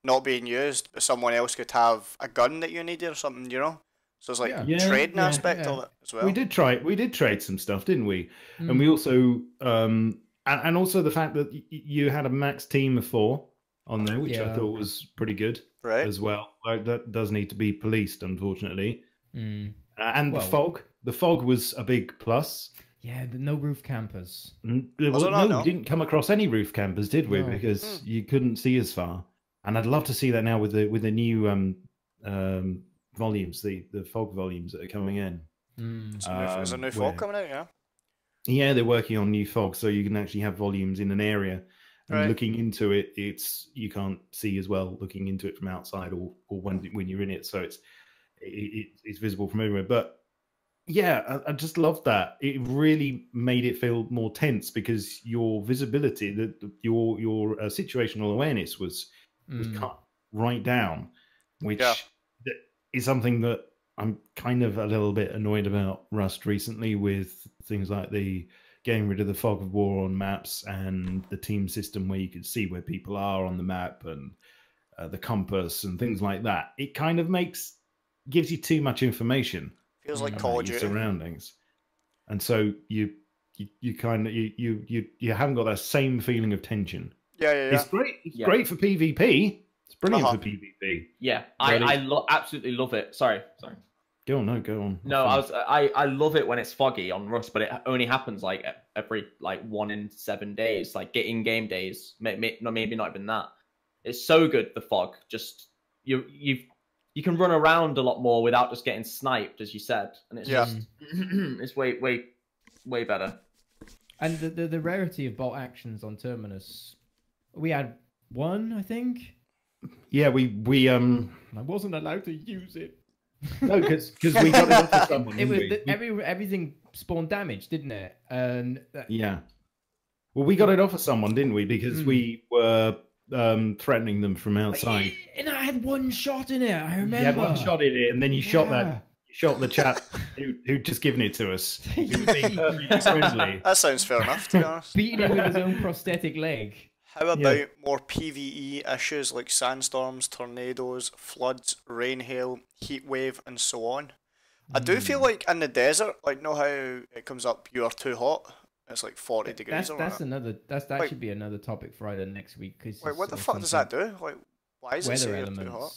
not being used, but someone else could have a gun that you needed or something, you know? So it's like trading aspect of it as well. We did trade some stuff, didn't we? And we also and also the fact that you had a max team of 4 on there, which I thought was pretty good as well. Like, that does need to be policed, unfortunately. And the fog was a big plus. Yeah, no roof campers. We didn't come across any roof campers, did we? No. Because you couldn't see as far. And I'd love to see that now with the new volumes, the fog volumes that are coming in. Is a new fog coming out? Yeah. Yeah, they're working on new fog, so you can actually have volumes in an area. And looking into it, you can't see as well looking into it from outside or when you're in it. So it's visible from everywhere. But yeah, I just loved that. It really made it feel more tense because your visibility, your situational awareness was cut right down, which is something that I'm kind of a little bit annoyed about Rust recently, with things like the getting rid of the fog of war on maps and the team system where you could see where people are on the map and the compass and things like that. It kind of gives you too much information. Feels like Call of Duty surroundings, and so you haven't got that same feeling of tension. Yeah. It's great. It's great for PvP. It's brilliant for PvP. Yeah, I absolutely love it. Sorry. Go on. No, I love it when it's foggy on Rust, but it only happens like every 1 in 7 days, like in game days. Maybe not even that. It's so good, the fog. Just you can run around a lot more without just getting sniped, as you said, and it's just it's way better. And the rarity of bolt actions on Terminus, we had 1, I think. Yeah, we I wasn't allowed to use it. No, because we got it off of someone. It was everything spawned damage, didn't it? And yeah. Well, we got it off of someone, didn't we? Because we were threatening them from outside. And I had 1 shot in it. I remember. You had 1 shot in it, and then you shot the chap who'd just given it to us. He was being perfectly friendly. That sounds fair enough, to be honest. Beating him with his own prosthetic leg. How about more PvE issues like sandstorms, tornadoes, floods, rain, hail, heat wave, and so on? I do feel like in the desert, like, know how it comes up, you are too hot? It's like 40 degrees or whatever. That should be another topic for either next week. Cause what the fuck does that do? Like, why is it so too hot?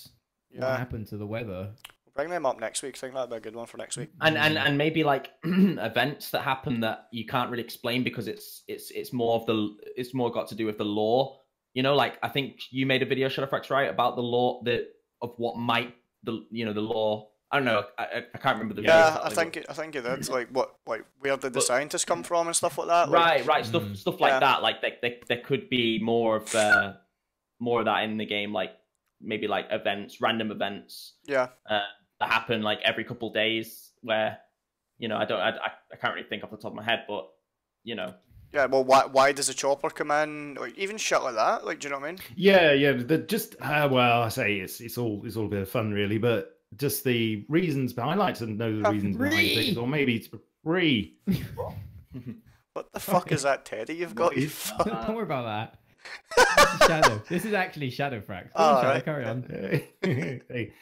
What happened to the weather? We'll bring them up next week. I think that'd be a good one for next week. And maybe like events that happen that you can't really explain because it's more got to do with the lore. You know, like I think you made a video, Shadowfrax, right, about the lore of what might the lore. I don't know. I can't remember the video. Yeah, I think it did. Like where did the scientists come from and stuff like that. Like, right. Stuff like that. Like there could be more of that in the game. Like maybe like random events. Yeah. That happen like every couple of days where, you know, I can't really think off the top of my head, but you know. Yeah, well, why does a chopper come in, or even shit like that? Like, do you know what I mean? Yeah. I say it's all a bit of fun, really, but just the reasons. But I like to know the reasons behind things, or maybe it's free. What the fuck is that, Teddy? You've got you. Don't worry about that. Shadow. This is actually Shadowfrax. Shadow, carry on. Hey.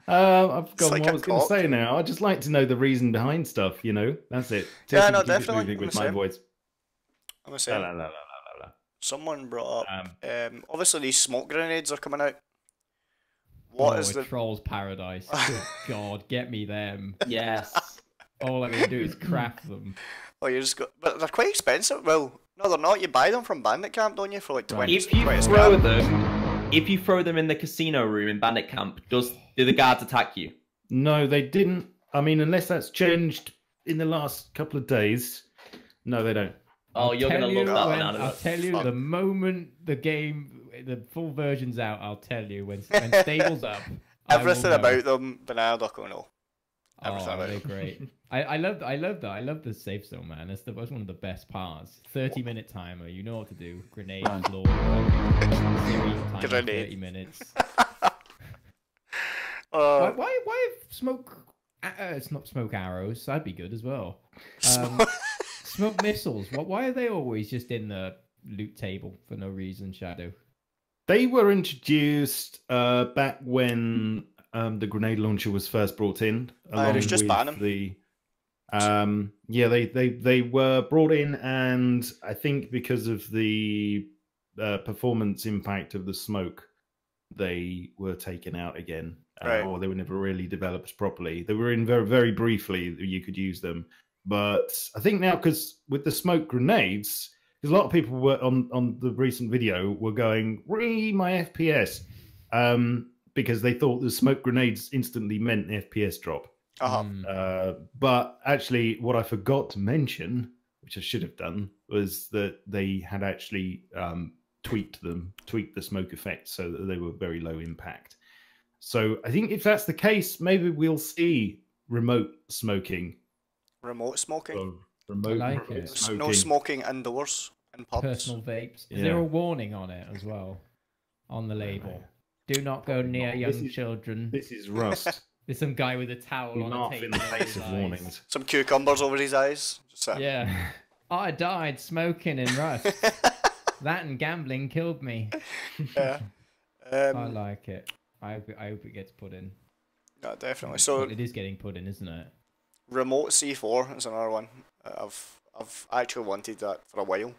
I've forgotten what I was going to say now. I just like to know the reason behind stuff. You know, that's it. Yeah, no, definitely. With my voice. I'm gonna say. Someone brought up. Obviously, these smoke grenades are coming out. What is the Troll's Paradise? Good God, get me them. Yes. All I'm gonna do is craft them. Oh, you just got, but they're quite expensive. Well, no, they're not. You buy them from Bandit Camp, don't you, for like 20? If you throw them in the casino room in Bandit Camp, do the guards attack you? No, they didn't. I mean, unless that's changed in the last couple of days. No, they don't. Oh, you're going to love that one. I'll tell you the moment the full version's out, I'll tell you when Stable's up. Everything about them, Bernard, I don't know. They're great. I love that. I love the safe zone, man. That's one of the best parts. 30-minute timer. You know what to do. Grenade, law. Grenade. 30 minutes. Why smoke? It's not smoke arrows. That'd be good as well. Smoke missiles. Why are they always just in the loot table for no reason, Shadow? They were introduced back when the grenade launcher was first brought in. It was just ban them. They were brought in, and I think because of the performance impact of the smoke, they were taken out again, or they were never really developed properly. They were in very, very briefly that you could use them, but I think now, because with the smoke grenades, because a lot of people were on the recent video were going, my FPS, because they thought the smoke grenades instantly meant the FPS drop. But actually, what I forgot to mention, which I should have done, was that they had actually tweaked the smoke effect so that they were very low impact. So I think if that's the case, maybe we'll see remote smoking. Remote smoking? Remote, I like it. smoking. No smoking indoors in pubs. Personal vapes. Is there a warning on it as well? On the label. Do not go near young children. This is Rust. There's some guy with a towel on a table. In the face of warnings. Some cucumbers over his eyes. Yeah. I died smoking in Rust. That and gambling killed me. Yeah. I like it. I hope it gets put in. Yeah, definitely. So it is getting put in, isn't it? Remote C4 is another one. I've actually wanted that for a while.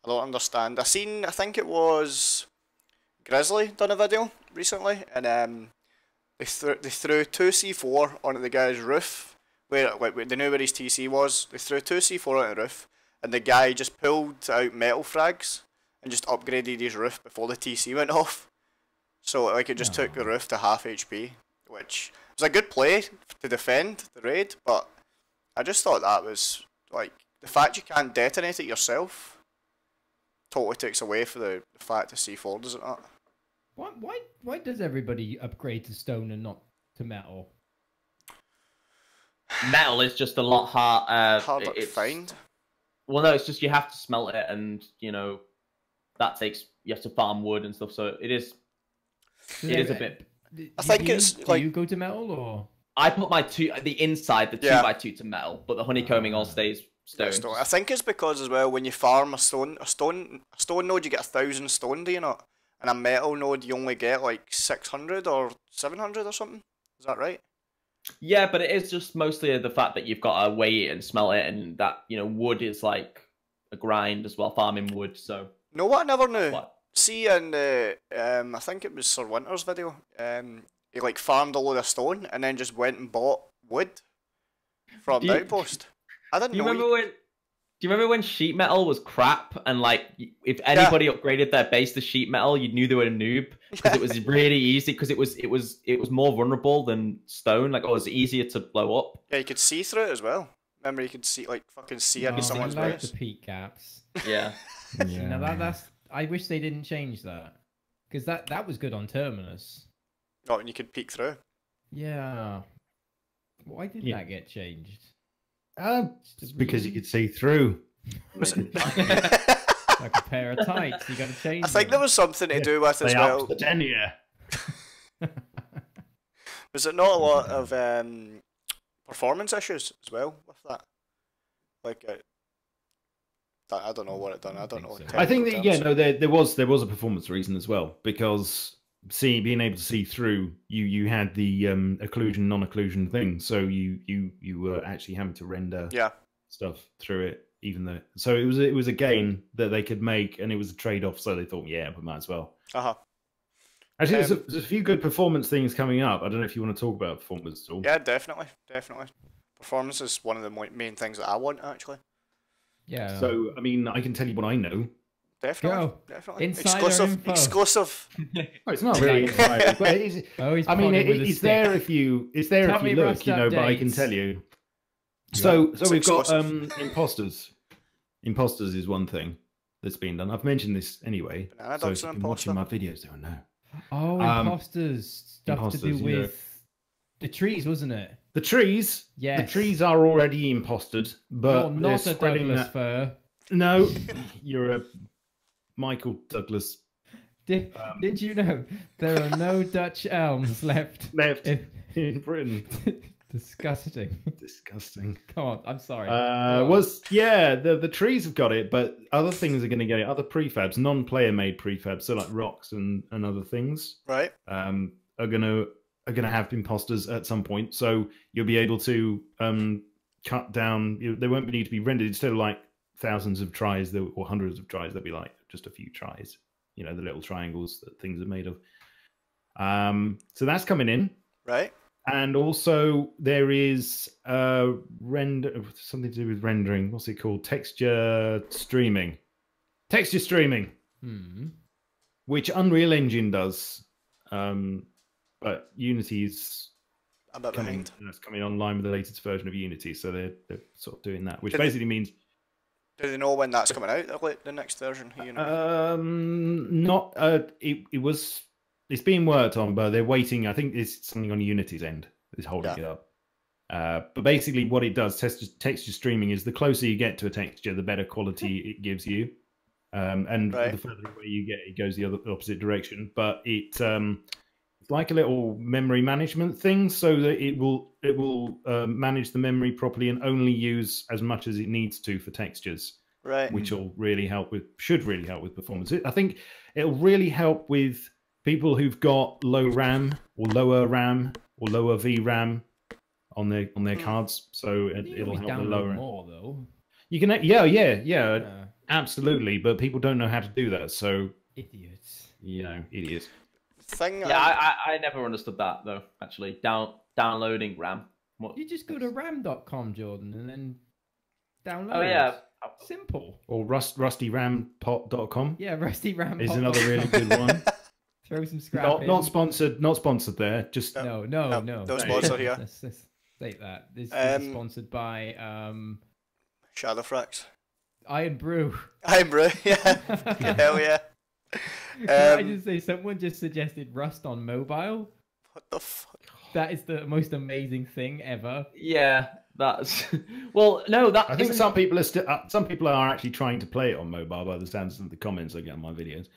I don't understand. I think it was Grizzly done a video recently, and they threw 2 C4 onto the guy's roof, where they knew where his TC was. They threw 2 C4 onto the roof, and the guy just pulled out metal frags and just upgraded his roof before the TC went off. So like it just took the roof to half HP, which was a good play to defend the raid, but I just thought that was like the fact you can't detonate it yourself totally takes away from the fact of C4, does it not? Why does everybody upgrade to stone and not to metal? Metal is just a lot harder to find. Well, no, it's just you have to smelt it, and you know that takes you have to farm wood and stuff. So it is a bit. I think it's like. Do you go to metal or? I put the inside, the 2x2 to metal, but the honeycombing all stays stone. I think it's because as well when you farm a stone node you get 1,000 stone, do you not? And a metal node you only get like 600 or 700 or something. Is that right? Yeah, but it is just mostly the fact that you've got to weigh it and smelt it, and that wood is like a grind as well, farming wood. So no, what I never knew. What? See, in I think it was Sir Winter's video. He like farmed a load of stone and then just went and bought wood from the outpost. I didn't know. Do you remember when sheet metal was crap, and like if anybody upgraded their base to sheet metal, you knew they were a noob because it was really easy because it was more vulnerable than stone. Like, it was easier to blow up. Yeah, you could see through it as well. Remember, you could see fucking see into someone's base. The peak gaps. Yeah. That's. I wish they didn't change that because that was good on Terminus. Oh, and you could peek through. Yeah. Why did that get changed? Just because you could see through. Like a pair of tights, you got to change. I think there was something to do with as well. The tenure. Was it not a lot of performance issues as well with that? Like, I don't know what it done. I don't know. I think that there was a performance reason as well, because being able to see through, you had the occlusion non-occlusion thing, so you were actually having to render stuff through it, even though it was a gain that they could make, and it was a trade-off, so they thought we might as well. Actually, there's a few good performance things coming up. I don't know if you want to talk about performance at all. Yeah, definitely. Performance is one of the main things that I want, actually. Yeah. So I mean, I can tell you what I know. Definitely. Insider exclusive. Oh, it's not really insider. It's there if you look, but I can tell you. So we've got imposters. Imposters is one thing that's been done. I've mentioned this anyway. So if you've been watching my videos, they will know. Oh, imposters. Stuff to do with the trees, wasn't it? The trees? Yes. The trees are already imposted, but not a Douglas fir. No, you're a Michael Douglas. Did you know there are no Dutch elms left in Britain? Disgusting. Disgusting. Come on, I'm sorry. The trees have got it, but other things are going to get it. Other prefabs, non-player made prefabs, so like rocks and other things, Right. are gonna have imposters at some point. So you'll be able to cut down. They won't need to be rendered instead of like thousands of tries or hundreds of tries. There'll be like just a few tries. The little triangles that things are made of. So that's coming in. Right. And also there is something to do with rendering. What's it called? Texture streaming. Texture streaming. Which Unreal Engine does. But Unity's coming online with the latest version of Unity, so they're sort of doing that, which basically means. Do they know when that's coming out? The next version? It's being worked on, but they're waiting. I think it's something on Unity's end is holding it up. But basically, what it does, texture streaming, is the closer you get to a texture, the better quality it gives you, and the further away you get, it goes the opposite direction. But it's like a little memory management thing, so that it will manage the memory properly and only use as much as it needs to for textures. Right. Which should really help with performance. I think it'll really help with people who've got low RAM or lower RAM or lower VRAM on their cards, so it'll help with lower. More though. You can, yeah, absolutely. But people don't know how to do that, so idiots. Idiots. I never understood that though. Actually, downloading RAM. You just go to ram.com, Jordan, and then download. Oh yeah. Simple. Or rustyrampot.com. Yeah, rustyrampot is another really good one. Throw some scrap in. Not sponsored there. Just no. No sponsor here. Let's state that. This is sponsored by Shadowfrax. Iron Brew. Iron Brew, yeah. Hell yeah. Can I just say, someone just suggested Rust on mobile? What the fuck? That is the most amazing thing ever. Yeah, that's I think some people are actually trying to play it on mobile by the sounds of the comments I get on my videos.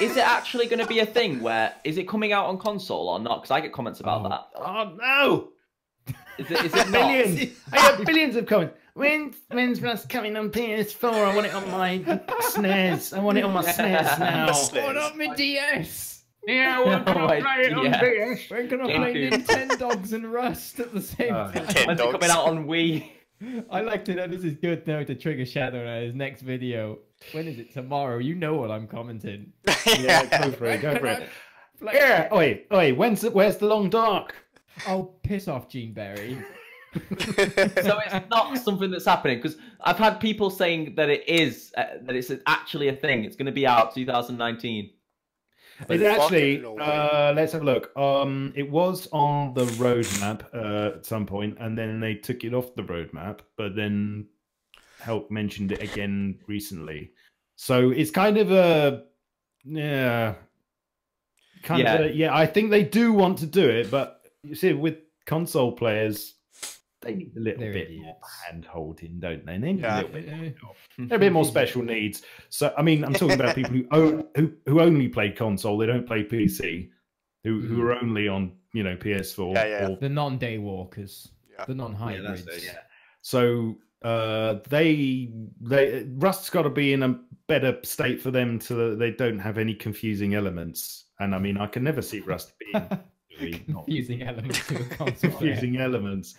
Is it actually going to be a thing where is it coming out on console or not? Because I get comments about that. Oh no! Is it millions? I get billions of comments. When's Rust coming on PS4? I want it on my SNES. I want it on my SNES now. What up, my DS? Yeah, I want to play it on DS. We're gonna play Nintendogs and Rust at the same time. When's it coming out on Wii? I like to know, this is good now to trigger Shadow in his next video. When is it? Tomorrow. You know what I'm commenting. Yeah, go for it. Yeah, oi, where's the long dark? Oh, piss off, Gene Berry. So it's not something that's happening, because I've had people saying that it's actually a thing. It's going to be out 2019. It's actually, let's have a look. It was on the roadmap at some point, and then they took it off the roadmap, but then Help mentioned it again recently. So it's kind of I think they do want to do it, but you see, with console players, they need a little bit more hand-holding, don't they? They need a little bit more. They're a bit more special needs. So, I mean, I'm talking about people who only play console. They don't play PC. Who are only on PS4. Yeah. Or the non-day walkers. Yeah. The non-hybrids. So Rust's got to be in a better state for them so that they don't have any confusing elements. And I mean, I can never see Rust being. Confusing elements to a console. Confusing elements.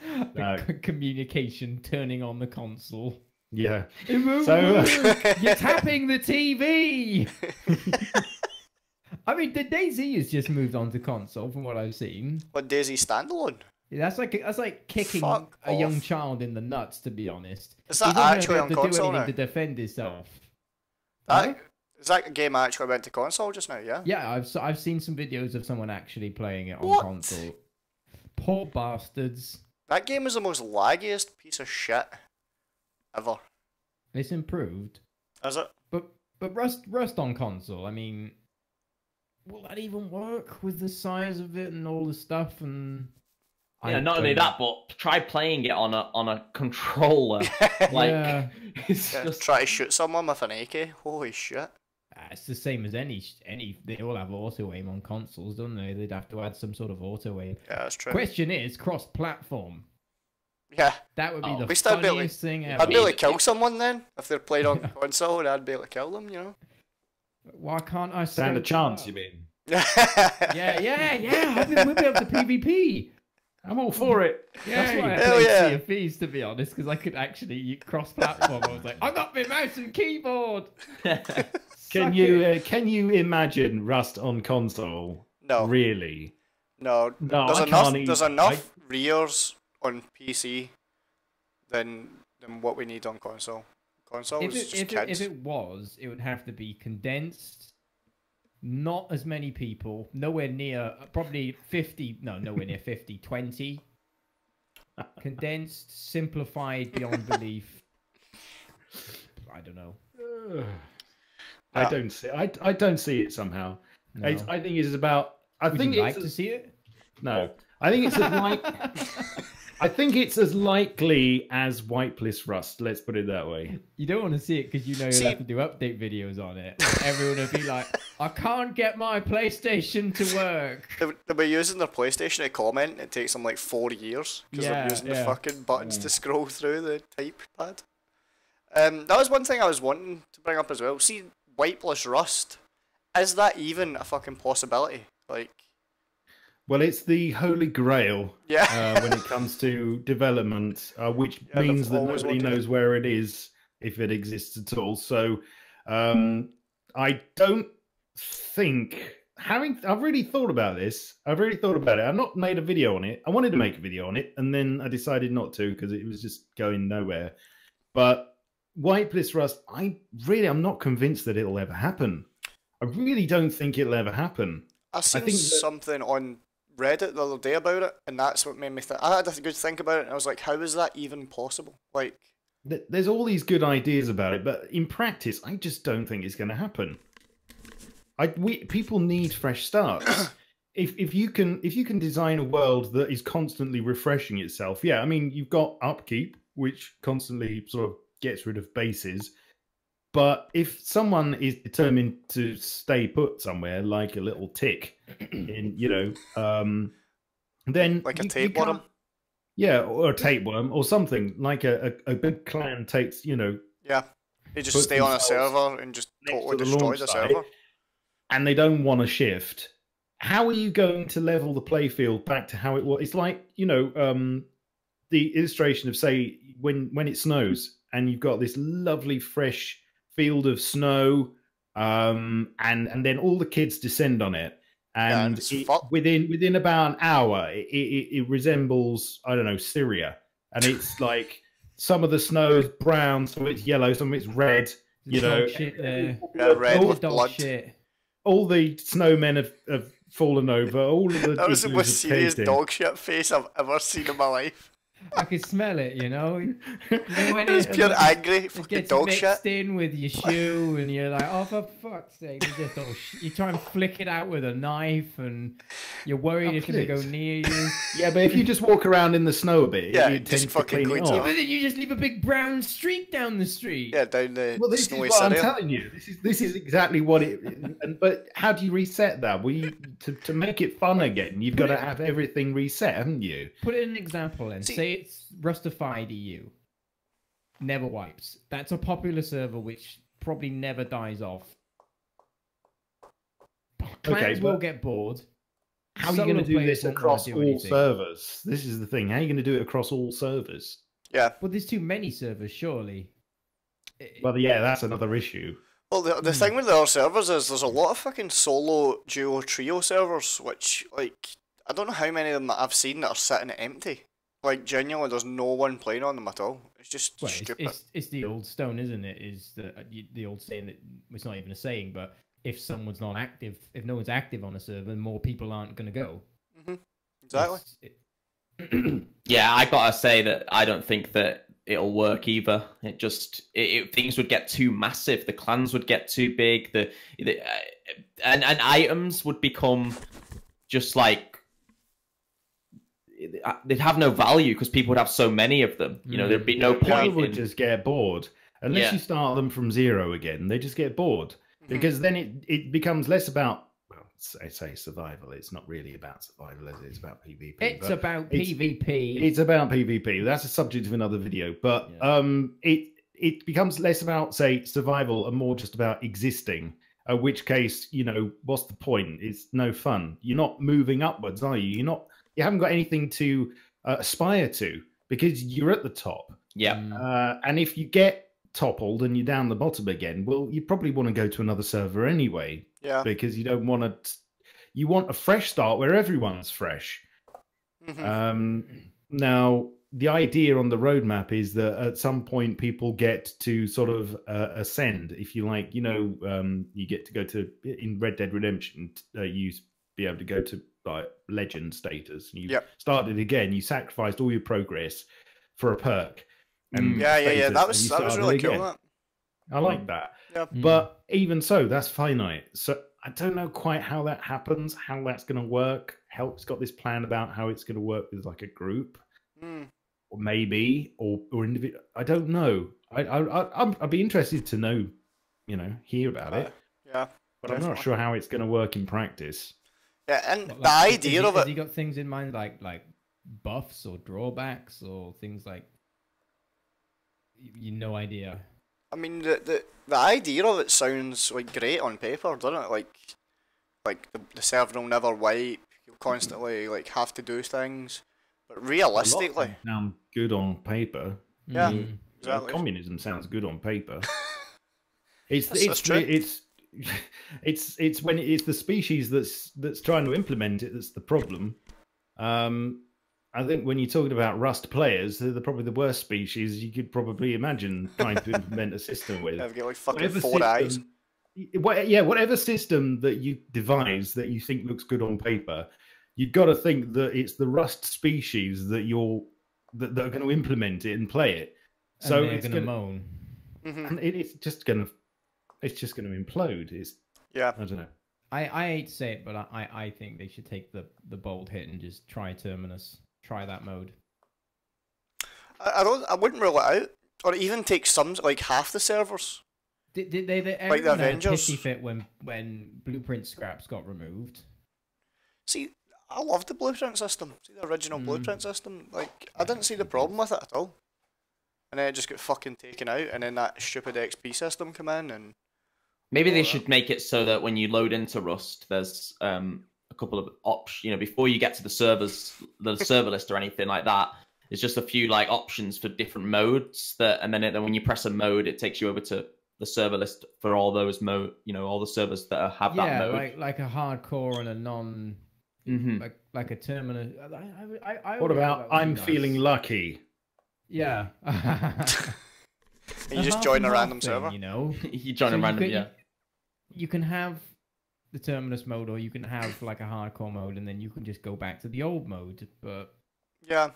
Communication turning on the console. Yeah. So you're tapping the TV. I mean, the DayZ has just moved on to console, from what I've seen. What, DayZ standalone? Yeah, that's like kicking a young child in the nuts, to be honest. Is that actually on console now? To defend himself. Is that game actually went to console just now? Yeah. Yeah, I've seen some videos of someone actually playing it on console. Poor bastards. That game is the most laggiest piece of shit ever. It's improved. Is it? But Rust on console. I mean, will that even work with the size of it and all the stuff? And not only that, but try playing it on a controller. It's just try to shoot someone with an AK. Holy shit. it's the same as any. They all have auto aim on consoles, don't they? They'd have to add some sort of auto aim. Yeah, that's true. Question is cross-platform. Yeah. That would be the At least I'd be able funniest thing ever. I'd be able to kill someone then if they're playing on console, and I'd be able to kill them. You know. Why can't I Stand a scope chance, up? you mean? Yeah. We'll be able to PvP. I'm all for it. That's why I Hell played yeah. Sea of Thieves, to be honest, because I could actually cross-platform. I was like, I got my mouse and keyboard. Can you imagine Rust on console? No. Really? No. No, There's enough rears on PC than what we need on console. Console is just kids. If it was, it would have to be condensed. Not as many people, nowhere near, probably 50, no, nowhere near 50, 20. Condensed, simplified beyond belief. I don't know. I don't see. I don't see it somehow. No. I think it's about. Would you like to see it? No, I think it's I think it's as likely as Whitelist Rust. Let's put it that way. You don't want to see it because you know you'll have to do update videos on it. Everyone will be like, I can't get my PlayStation to work. They'll be using their PlayStation to comment. It takes them like 4 years because they're using the fucking buttons to scroll through the type pad. That was one thing I was wanting to bring up as well. See, Whitelist Rust, is that even a fucking possibility? Like, well, it's the holy grail when it comes to development, which means that nobody knows where it is, if it exists at all. So I don't think, I've really thought about this. I've really thought about it. I've not made a video on it. I wanted to make a video on it, and then I decided not to because it was just going nowhere. But Whitelist Rust, I'm not convinced that it'll ever happen. I really don't think it'll ever happen. I think something on Reddit the other day about it, and that's what made me think. I had a good think about it, and I was like, how is that even possible? Like, there's all these good ideas about it, but in practice, I just don't think it's going to happen. People need fresh starts. if you can design a world that is constantly refreshing itself, I mean, you've got Upkeep, which constantly sort of gets rid of bases. But if someone is determined to stay put somewhere, like a little tick, in then like a tapeworm, or a tapeworm, or something like a big clan takes, they just stay on a server and just totally destroy the server, and they don't want to shift. How are you going to level the playfield back to how it was? It's like the illustration of, say, when it snows and you've got this lovely fresh field of snow, and then all the kids descend on it, and within about an hour, it resembles, I don't know, Syria, and it's like some of the snow is brown, some of it's yellow, some of it's red. Red with blood. Shit. All the snowmen have fallen over. All of the that was the most serious dog shit face I've ever seen in my life. I could smell it, It was pure angry fucking dog shit. Mixed in with your shoe, and you're like, oh, for fuck's sake! You try and flick it out with a knife, and you're worried it's going to go near you. Yeah, but if you just walk around in the snow a bit, you just fucking clean it off. Yeah, but then you just leave a big brown streak down the street. Yeah, down the this snowy is what Syria. I'm telling you. This is exactly what it. But how do you reset that? To make it fun again, you've got to have everything reset, haven't you? Put it in an example, and say it's Rustified EU. Never wipes. That's a popular server which probably never dies off. Clans will get bored. How are you going to do this across all servers? This is the thing. How are you going to do it across all servers? Yeah. Well, there's too many servers, surely. Well, yeah, that's another issue. Well, the thing with our servers is there's a lot of fucking solo, duo, trio servers, which, like, I don't know how many of them that I've seen that are sitting empty. Like, genuinely, there's no one playing on them at all. It's just stupid. It's the old stone, isn't it? Is the old saying that, it's not even a saying, but if someone's not active, if no one's active on a server, more people aren't going to go. Mm-hmm. Exactly. Yeah, I gotta say that I don't think that it'll work either. Things would get too massive. The clans would get too big. And items would become just like, they'd have no value because people would have so many of them. There'd be no point. People would just get bored unless you start them from zero again. They just get bored. because then it becomes less about, well, I say survival. It's not really about survival, is it? It's about PvP. It's about PvP. It's about PvP. That's a subject of another video. But it becomes less about, say, survival and more just about existing. In which case, you know, what's the point? It's no fun. You're not moving upwards, are you? You haven't got anything to aspire to because you're at the top. Yeah. And if you get toppled and you're down the bottom again, well, you probably want to go to another server anyway. Yeah. Because you don't want to. You want a fresh start where everyone's fresh. Now, the idea on the roadmap is that at some point people get to sort of ascend, if you like. You know, you get to go to, in Red Dead Redemption, you be able to go to like legend status. You started again. You sacrificed all your progress for a perk. And yeah. That was really cool. That. I like that. Yeah. But even so, that's finite. So I don't know quite how that happens, how that's going to work. Help's got this plan about how it's going to work with like a group, or maybe, or individual. I don't know. I'd be interested to know, you know, hear about it. Yeah, but definitely. I'm not sure how it's going to work in practice. Yeah, and the idea of it. Have you got things in mind like buffs or drawbacks or things like? You no idea. I mean, the idea of it sounds like great on paper, doesn't it? Like the server will never wipe. You'll constantly like have to do things, but realistically, sound good on paper. Yeah, exactly. Communism sounds good on paper. It's when it's the species that's trying to implement it that's the problem. I think when you're talking about Rust players, they're probably the worst species you could probably imagine trying to implement a system with. They've got like fucking four eyes. Whatever system that you devise that you think looks good on paper, you've got to think that it's the Rust species that are going to implement it and play it. So it's going to moan, and it's just going to implode. I don't know. I hate to say it, but I think they should take the bold hit and just try Terminus. Try that mode. I wouldn't rule it out, or even take some like half the servers. Did they like the Avengers? Pissy fit when Blueprint scraps got removed. See, I loved the Blueprint system. See the original Blueprint system. Like I didn't see the problem with it at all. And then it just got fucking taken out, and then that stupid XP system come in, and maybe they should make it so that when you load into Rust, there's a couple of options, you know, before you get to the server list or anything like that. There's just a few like options for different modes and then when you press a mode, it takes you over to the server list for all those all the servers that have that mode. like a hardcore and a non, like a terminal. What about I'm feeling lucky? Yeah. You just join a random server. You know, you join a random. You can have the Terminus mode, or you can have like a hardcore mode, and then you can just go back to the old mode. But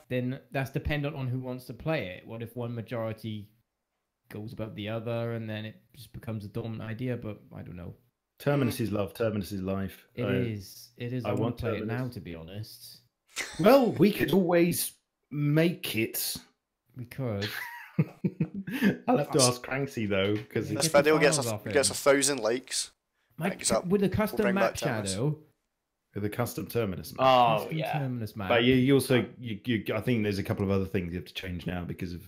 then that's dependent on who wants to play it. What if one majority goes above the other, and then it just becomes a dominant idea? But I don't know. Terminus is love. Terminus is life. It is. It is. I want to play it now, to be honest. Well, we could always make it. We could. I'll have to ask Cranksy though, because this video gets 1,000 likes. With a custom map shadow. With a custom Terminus map. Oh, Terminus map. But you also, I think there's a couple of other things you have to change now because of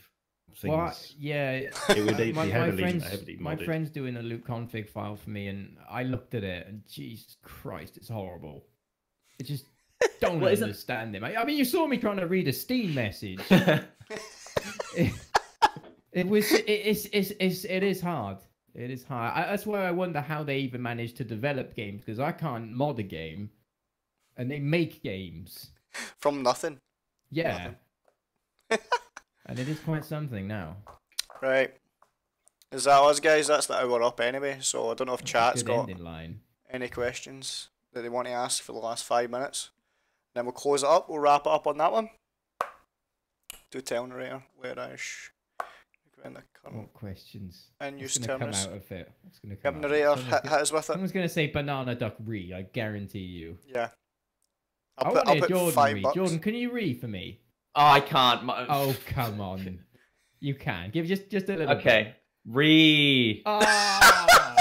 things. Well, yeah. It would be heavily my friend's doing a loot config file for me, and I looked at it, and Jesus Christ, it's horrible. It just don't understand him. I mean, you saw me trying to read a Steam message. It is hard. It is hard. That's why I wonder how they even manage to develop games, because I can't mod a game, and they make games from nothing. Yeah, and it is quite something now. Right, is that us, guys? That's the hour up anyway. So I don't know if chat's got any questions that they want to ask for the last 5 minutes. Then we'll close it up. We'll wrap it up on that one. Do tell narrator where I what questions? And use Terminus. Come out of it. It's going to come out. Narrator, hit us with it. Someone's going to say banana duck re. I guarantee you. Yeah. I'll put Jordan re. Jordan, can you re for me? Oh, I can't. Oh, come on. You can. Give just a little. Okay. Bit. Re. Oh.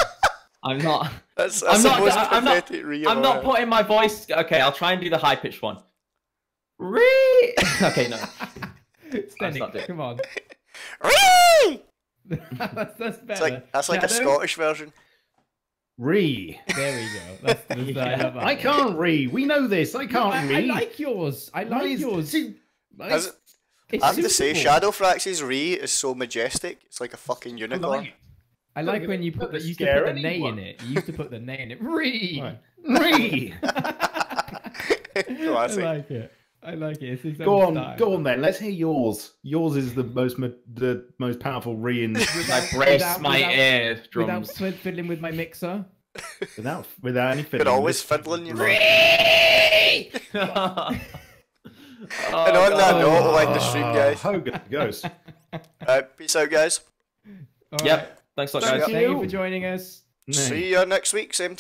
I'm not. That's I'm the not. most I'm not. pathetic Ree I'm of not all. putting my voice. Okay, I'll try and do the high pitched one. Ree. Okay, no. Stanley, not doing it. come on. Ree! That's It's better. that's like a Shadow? Scottish version. Re. There we go. That's the I love that I one. can't re. We know this. I can't I re. like yours. I like yours. Has it- It's I have to say, suitable. Shadowfrax's Ree is so majestic. It's like a fucking unicorn. I like when you put Doesn't the, you used to scare put the nay anyone. in it. You used to put the nay in it. Ree. Right. Re. I Classic. like it. I like it. It's his Go own on, style. go on then. Let's hear yours. Yours is the most powerful re in I brace my ears Without drums. fiddling with my mixer. without any You're fiddling. always fiddling, you know. Oh, And on that God. note, we'll end the stream, guys. Hogan goes. Peace out, guys. All Yep. right. Thanks a lot, Thank guys. Thank you for joining us. See you next week, same time.